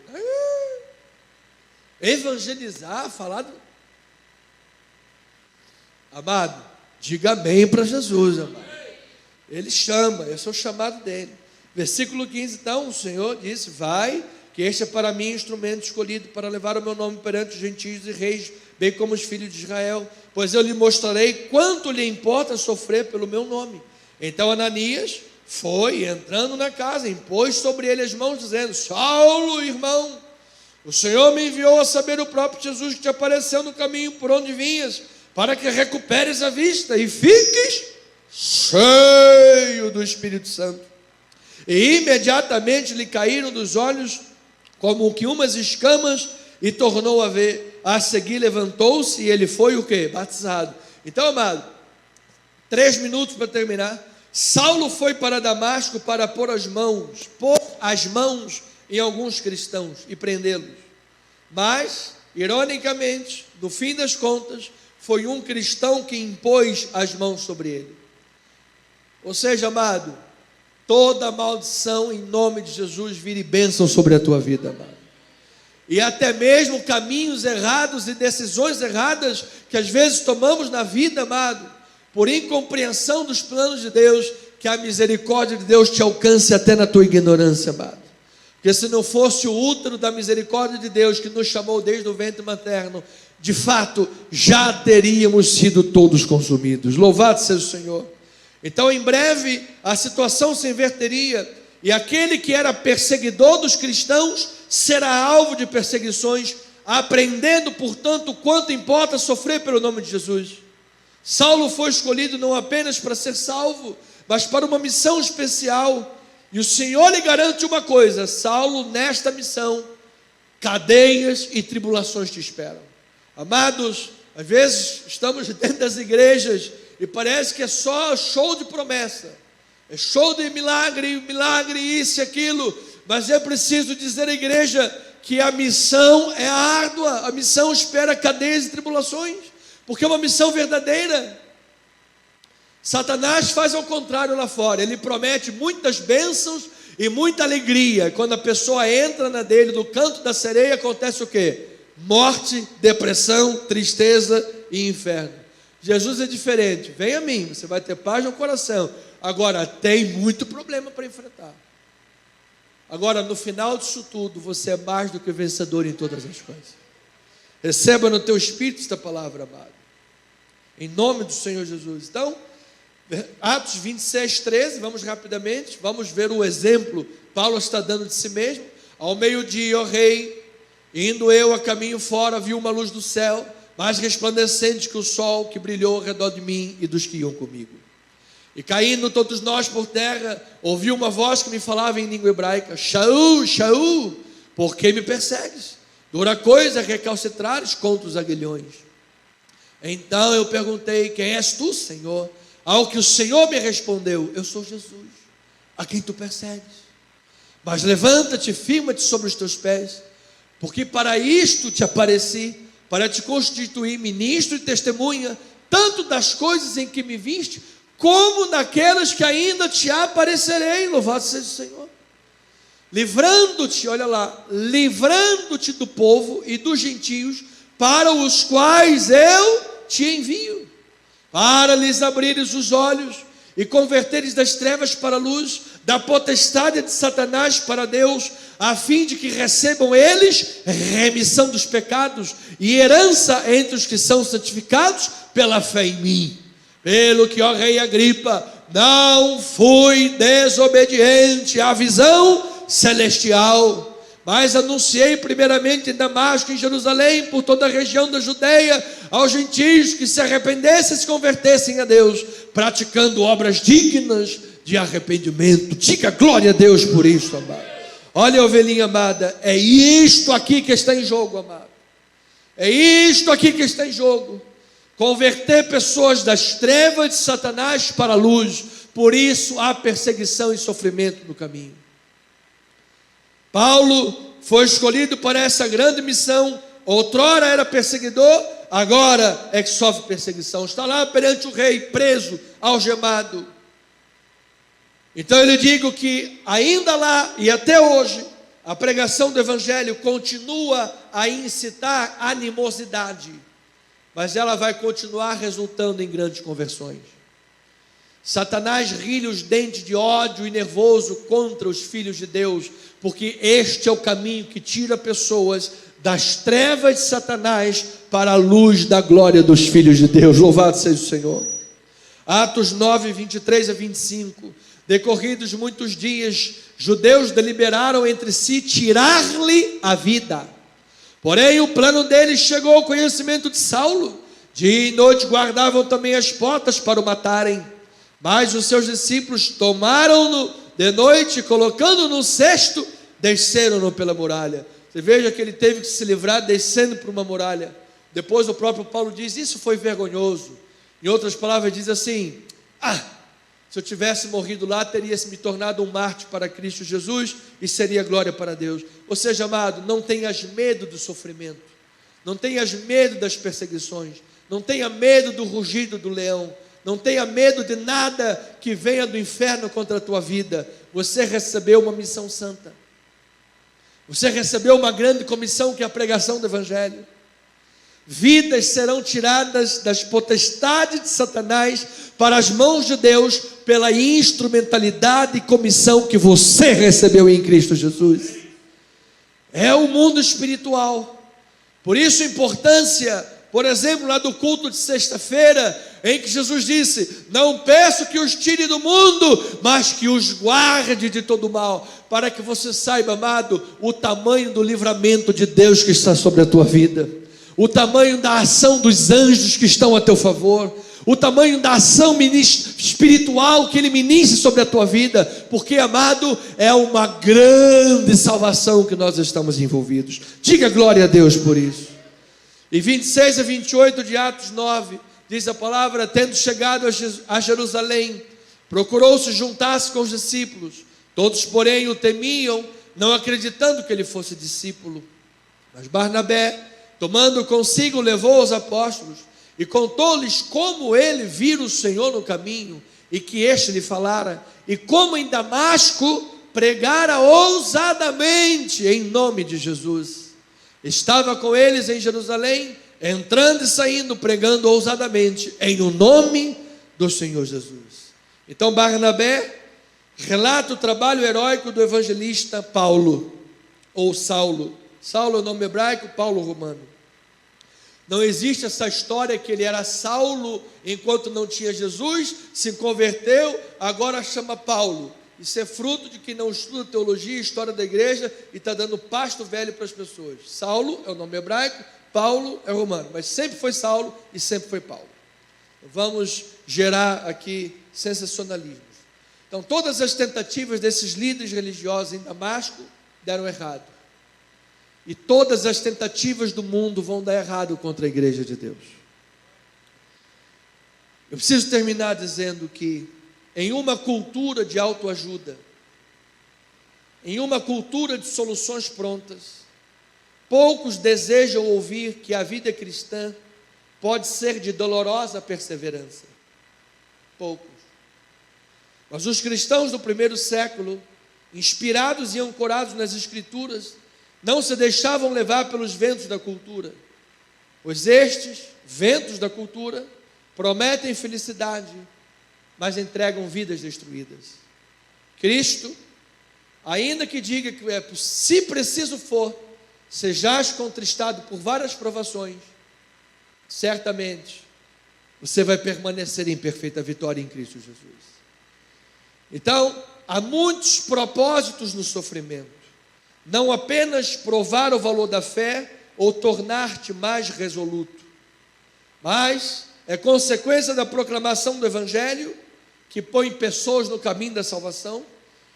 evangelizar, falar do... Amado, diga amém para Jesus, amado. Ele chama, esse é o chamado dele. Versículo 15, então, o Senhor disse, vai, que este é para mim instrumento escolhido para levar o meu nome perante os gentios e reis, bem como os filhos de Israel, pois eu lhe mostrarei quanto lhe importa sofrer pelo meu nome. Então Ananias foi, entrando na casa, impôs sobre ele as mãos, dizendo, Saulo, irmão, o Senhor me enviou a saber o próprio Jesus que te apareceu no caminho por onde vinhas, para que recuperes a vista e fiques cheio do Espírito Santo. E imediatamente lhe caíram dos olhos como que umas escamas e tornou a ver. A seguir levantou-se e ele foi o quê? Batizado. Então, amado, 3 minutos para terminar. Saulo foi para Damasco para pôr as mãos em alguns cristãos e prendê-los. Mas, ironicamente, no fim das contas, foi um cristão que impôs as mãos sobre ele. Ou seja, amado, toda maldição em nome de Jesus vire bênção sobre a tua vida, amado. E até mesmo caminhos errados e decisões erradas que às vezes tomamos na vida, amado, por incompreensão dos planos de Deus, que a misericórdia de Deus te alcance até na tua ignorância, amado. Porque se não fosse o útero da misericórdia de Deus que nos chamou desde o ventre materno, de fato, já teríamos sido todos consumidos. Louvado seja o Senhor. Então, em breve, a situação se inverteria, e aquele que era perseguidor dos cristãos será alvo de perseguições, aprendendo, portanto, quanto importa sofrer pelo nome de Jesus. Saulo foi escolhido não apenas para ser salvo, mas para uma missão especial, e o Senhor lhe garante uma coisa, Saulo, nesta missão, cadeias e tribulações te esperam. Amados, às vezes estamos dentro das igrejas, e parece que é só show de promessa, é show de milagre, isso e aquilo, mas é preciso dizer à igreja que a missão é árdua, a missão espera cadeias e tribulações, porque é uma missão verdadeira. Satanás faz ao contrário lá fora, ele promete muitas bênçãos e muita alegria, quando a pessoa entra na dele, no canto da sereia, acontece o quê? Morte, depressão, tristeza e inferno. Jesus é diferente, vem a mim, você vai ter paz no coração. Agora, tem muito problema para enfrentar. Agora, no final disso tudo, você é mais do que vencedor em todas as coisas. Receba no teu espírito esta palavra, amado, em nome do Senhor Jesus. Então, Atos 26, 13, vamos rapidamente, vamos ver o exemplo Paulo está dando de si mesmo. Ao meio-dia, ó rei, indo eu a caminho fora, vi uma luz do céu, mais resplandecente que o sol, que brilhou ao redor de mim e dos que iam comigo. E caindo todos nós por terra, ouvi uma voz que me falava em língua hebraica: Shaul, Shaul, por que me persegues? Dura coisa recalcitrares contra os aguilhões. Então eu perguntei: quem és tu, Senhor? Ao que o Senhor me respondeu: eu sou Jesus, a quem tu persegues. Mas levanta-te, firma-te sobre os teus pés, porque para isto te apareci, para te constituir ministro e testemunha, tanto das coisas em que me viste, como naquelas que ainda te aparecerei. Louvado seja o Senhor. Livrando-te, olha lá, livrando-te do povo e dos gentios, para os quais eu te envio, para lhes abrires os olhos e converteres das trevas para a luz, da potestade de Satanás para Deus, a fim de que recebam eles remissão dos pecados e herança entre os que são santificados pela fé em mim. Pelo que, ó rei Agripa, não fui desobediente à visão celestial, mas anunciei primeiramente em Damasco, em Jerusalém, por toda a região da Judeia, aos gentios que se arrependessem e se convertessem a Deus, praticando obras dignas de arrependimento. Diga glória a Deus por isso, amado. Olha, ovelhinha amada, é isto aqui que está em jogo, amado. É isto aqui que está em jogo. Converter pessoas das trevas de Satanás para a luz. Por isso há perseguição e sofrimento no caminho. Paulo foi escolhido para essa grande missão. Outrora era perseguidor, agora é que sofre perseguição. Está lá perante o rei, preso, algemado. Então eu lhe digo que ainda lá e até hoje, a pregação do Evangelho continua a incitar animosidade, mas ela vai continuar resultando em grandes conversões. Satanás rilha os dentes de ódio e nervoso contra os filhos de Deus, porque este é o caminho que tira pessoas das trevas de Satanás para a luz da glória dos filhos de Deus. Louvado seja o Senhor. Atos 9, 23 a 25. Decorridos muitos dias, judeus deliberaram entre si tirar-lhe a vida. Porém o plano deles chegou ao conhecimento de Saulo. Dia e noite guardavam também as portas para o matarem. Mas os seus discípulos tomaram-no de noite, colocando-o num cesto, desceram-no pela muralha. Você veja que ele teve que se livrar descendo por uma muralha. Depois o próprio Paulo diz: isso foi vergonhoso. Em outras palavras diz assim: se eu tivesse morrido lá, teria se me tornado um mártir para Cristo Jesus e seria glória para Deus. Ou seja, amado, não tenhas medo do sofrimento, não tenhas medo das perseguições, não tenha medo do rugido do leão, não tenha medo de nada que venha do inferno contra a tua vida. Você recebeu uma missão santa, você recebeu uma grande comissão, que é a pregação do Evangelho. Vidas serão tiradas das potestades de Satanás para as mãos de Deus, pela instrumentalidade e comissão que você recebeu em Cristo Jesus. É o mundo espiritual. Por isso a importância, por exemplo, lá do culto de sexta-feira, em que Jesus disse: não peço que os tire do mundo, mas que os guarde de todo mal, para que você saiba, amado, o tamanho do livramento de Deus que está sobre a tua vida, o tamanho da ação dos anjos que estão a teu favor, o tamanho da ação espiritual que Ele ministra sobre a tua vida, porque, amado, é uma grande salvação que nós estamos envolvidos. Diga glória a Deus por isso. E 26 a 28 de Atos 9, diz a palavra: tendo chegado a Jerusalém, procurou se juntar-se com os discípulos. Todos, porém, o temiam, não acreditando que ele fosse discípulo. Mas Barnabé, tomando consigo, levou os apóstolos e contou-lhes como ele vira o Senhor no caminho, e que este lhe falara, e como em Damasco pregara ousadamente em nome de Jesus. Estava com eles em Jerusalém, entrando e saindo, pregando ousadamente em o nome do Senhor Jesus. Então Barnabé relata o trabalho heróico do evangelista Paulo, ou Saulo. Saulo é o nome hebraico, Paulo romano. Não existe essa história que ele era Saulo enquanto não tinha Jesus, se converteu, agora chama Paulo. Isso é fruto de quem não estuda teologia, história da igreja e está dando pasto velho para as pessoas. Saulo é o nome hebraico, Paulo é romano, mas sempre foi Saulo e sempre foi Paulo. Vamos gerar aqui sensacionalismos. Então, todas as tentativas desses líderes religiosos em Damasco deram errado. E todas as tentativas do mundo vão dar errado contra a igreja de Deus. Eu preciso terminar dizendo que em uma cultura de autoajuda, em uma cultura de soluções prontas, poucos desejam ouvir que a vida cristã pode ser de dolorosa perseverança. Poucos. Mas os cristãos do primeiro século, inspirados e ancorados nas Escrituras, não se deixavam levar pelos ventos da cultura, pois estes ventos da cultura prometem felicidade, mas entregam vidas destruídas. Cristo, ainda que diga que se preciso for, sejais contristado por várias provações, certamente você vai permanecer em perfeita vitória em Cristo Jesus. Então, há muitos propósitos no sofrimento. Não apenas provar o valor da fé ou tornar-te mais resoluto, mas é consequência da proclamação do Evangelho que põe pessoas no caminho da salvação,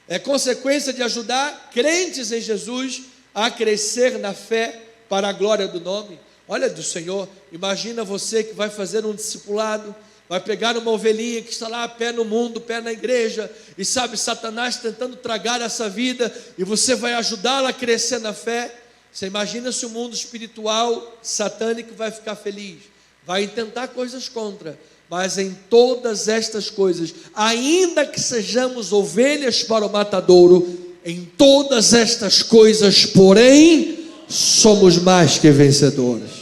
é consequência de ajudar crentes em Jesus a crescer na fé para a glória do nome. Olha do Senhor, imagina você que vai fazer um discipulado, vai pegar uma ovelhinha que está lá, pé no mundo, pé na igreja, e sabe, Satanás tentando tragar essa vida, e você vai ajudá-la a crescer na fé. Você imagina se o mundo espiritual satânico vai ficar feliz, vai intentar coisas contra, mas em todas estas coisas, ainda que sejamos ovelhas para o matadouro, em todas estas coisas, porém, somos mais que vencedores.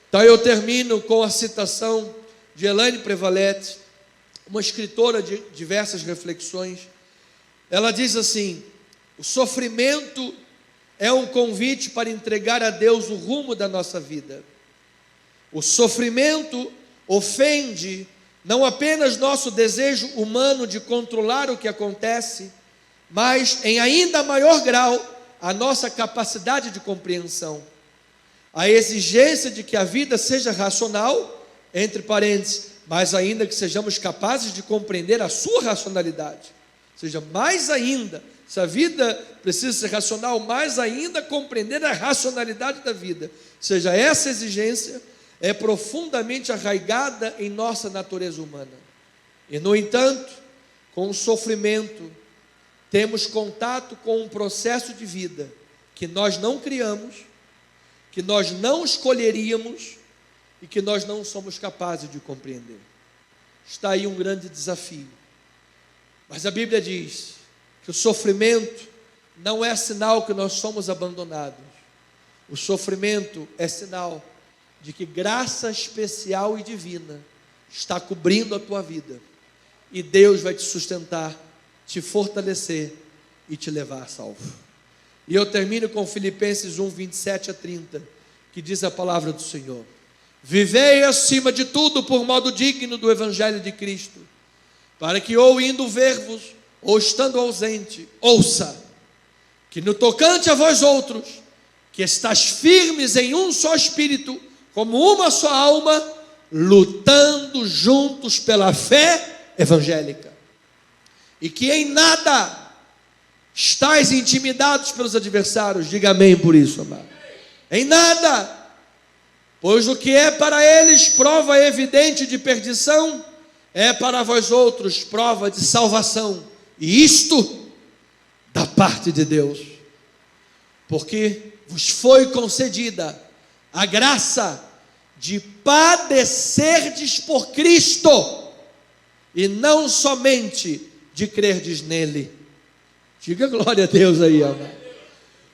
Então eu termino com a citação de Elaine Prevalete, uma escritora de diversas reflexões. Ela diz assim: o sofrimento é um convite para entregar a Deus o rumo da nossa vida. O sofrimento ofende não apenas nosso desejo humano de controlar o que acontece, mas em ainda maior grau a nossa capacidade de compreensão. A exigência de que a vida seja racional, entre parênteses, mas ainda que sejamos capazes de compreender a sua racionalidade. Ou seja, mais ainda, se a vida precisa ser racional, mais ainda compreender a racionalidade da vida. Ou seja, essa exigência é profundamente arraigada em nossa natureza humana. E, no entanto, com o sofrimento, temos contato com um processo de vida que nós não criamos, que nós não escolheríamos e que nós não somos capazes de compreender. Está aí um grande desafio. Mas a Bíblia diz que o sofrimento não é sinal que nós somos abandonados. O sofrimento é sinal de que graça especial e divina está cobrindo a tua vida. E Deus vai te sustentar, te fortalecer e te levar a salvo. E eu termino com Filipenses 1, 27 a 30, que diz a palavra do Senhor: vivei acima de tudo por modo digno do Evangelho de Cristo, para que ou indo ver-vos, ou estando ausente, ouça, que no tocante a vós outros, que estáis firmes em um só espírito, como uma só alma, lutando juntos pela fé evangélica, e que em nada estáis intimidados pelos adversários. Diga amém por isso, amado. Em nada. Pois o que é para eles prova evidente de perdição, é para vós outros prova de salvação, e isto da parte de Deus, porque vos foi concedida a graça de padecerdes por Cristo, e não somente de crerdes nele. Diga glória a Deus aí, amado.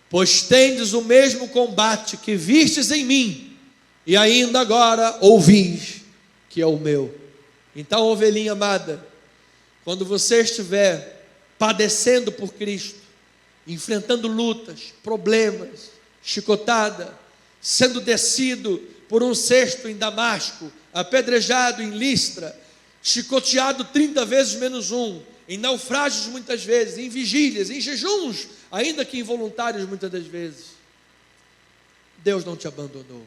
Pois tendes o mesmo combate que vistes em mim, e ainda agora ouvis que é o meu. Então, ovelhinha amada, quando você estiver padecendo por Cristo, enfrentando lutas, problemas, chicotada, sendo descido por um cesto em Damasco, apedrejado em Listra, chicoteado 30 vezes menos um, em naufrágios muitas vezes, em vigílias, em jejuns, ainda que involuntários muitas das vezes. Deus não te abandonou.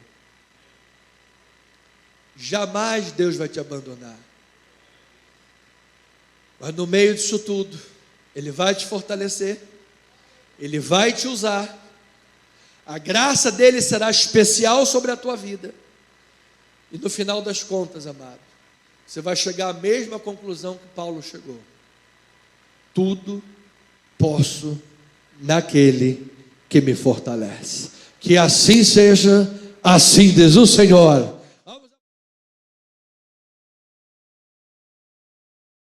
Jamais Deus vai te abandonar. Mas no meio disso tudo, Ele vai te fortalecer, Ele vai te usar, a graça dEle será especial sobre a tua vida, e no final das contas, amado, você vai chegar à mesma conclusão que Paulo chegou: tudo posso naquele que me fortalece. Que assim seja, assim diz o Senhor.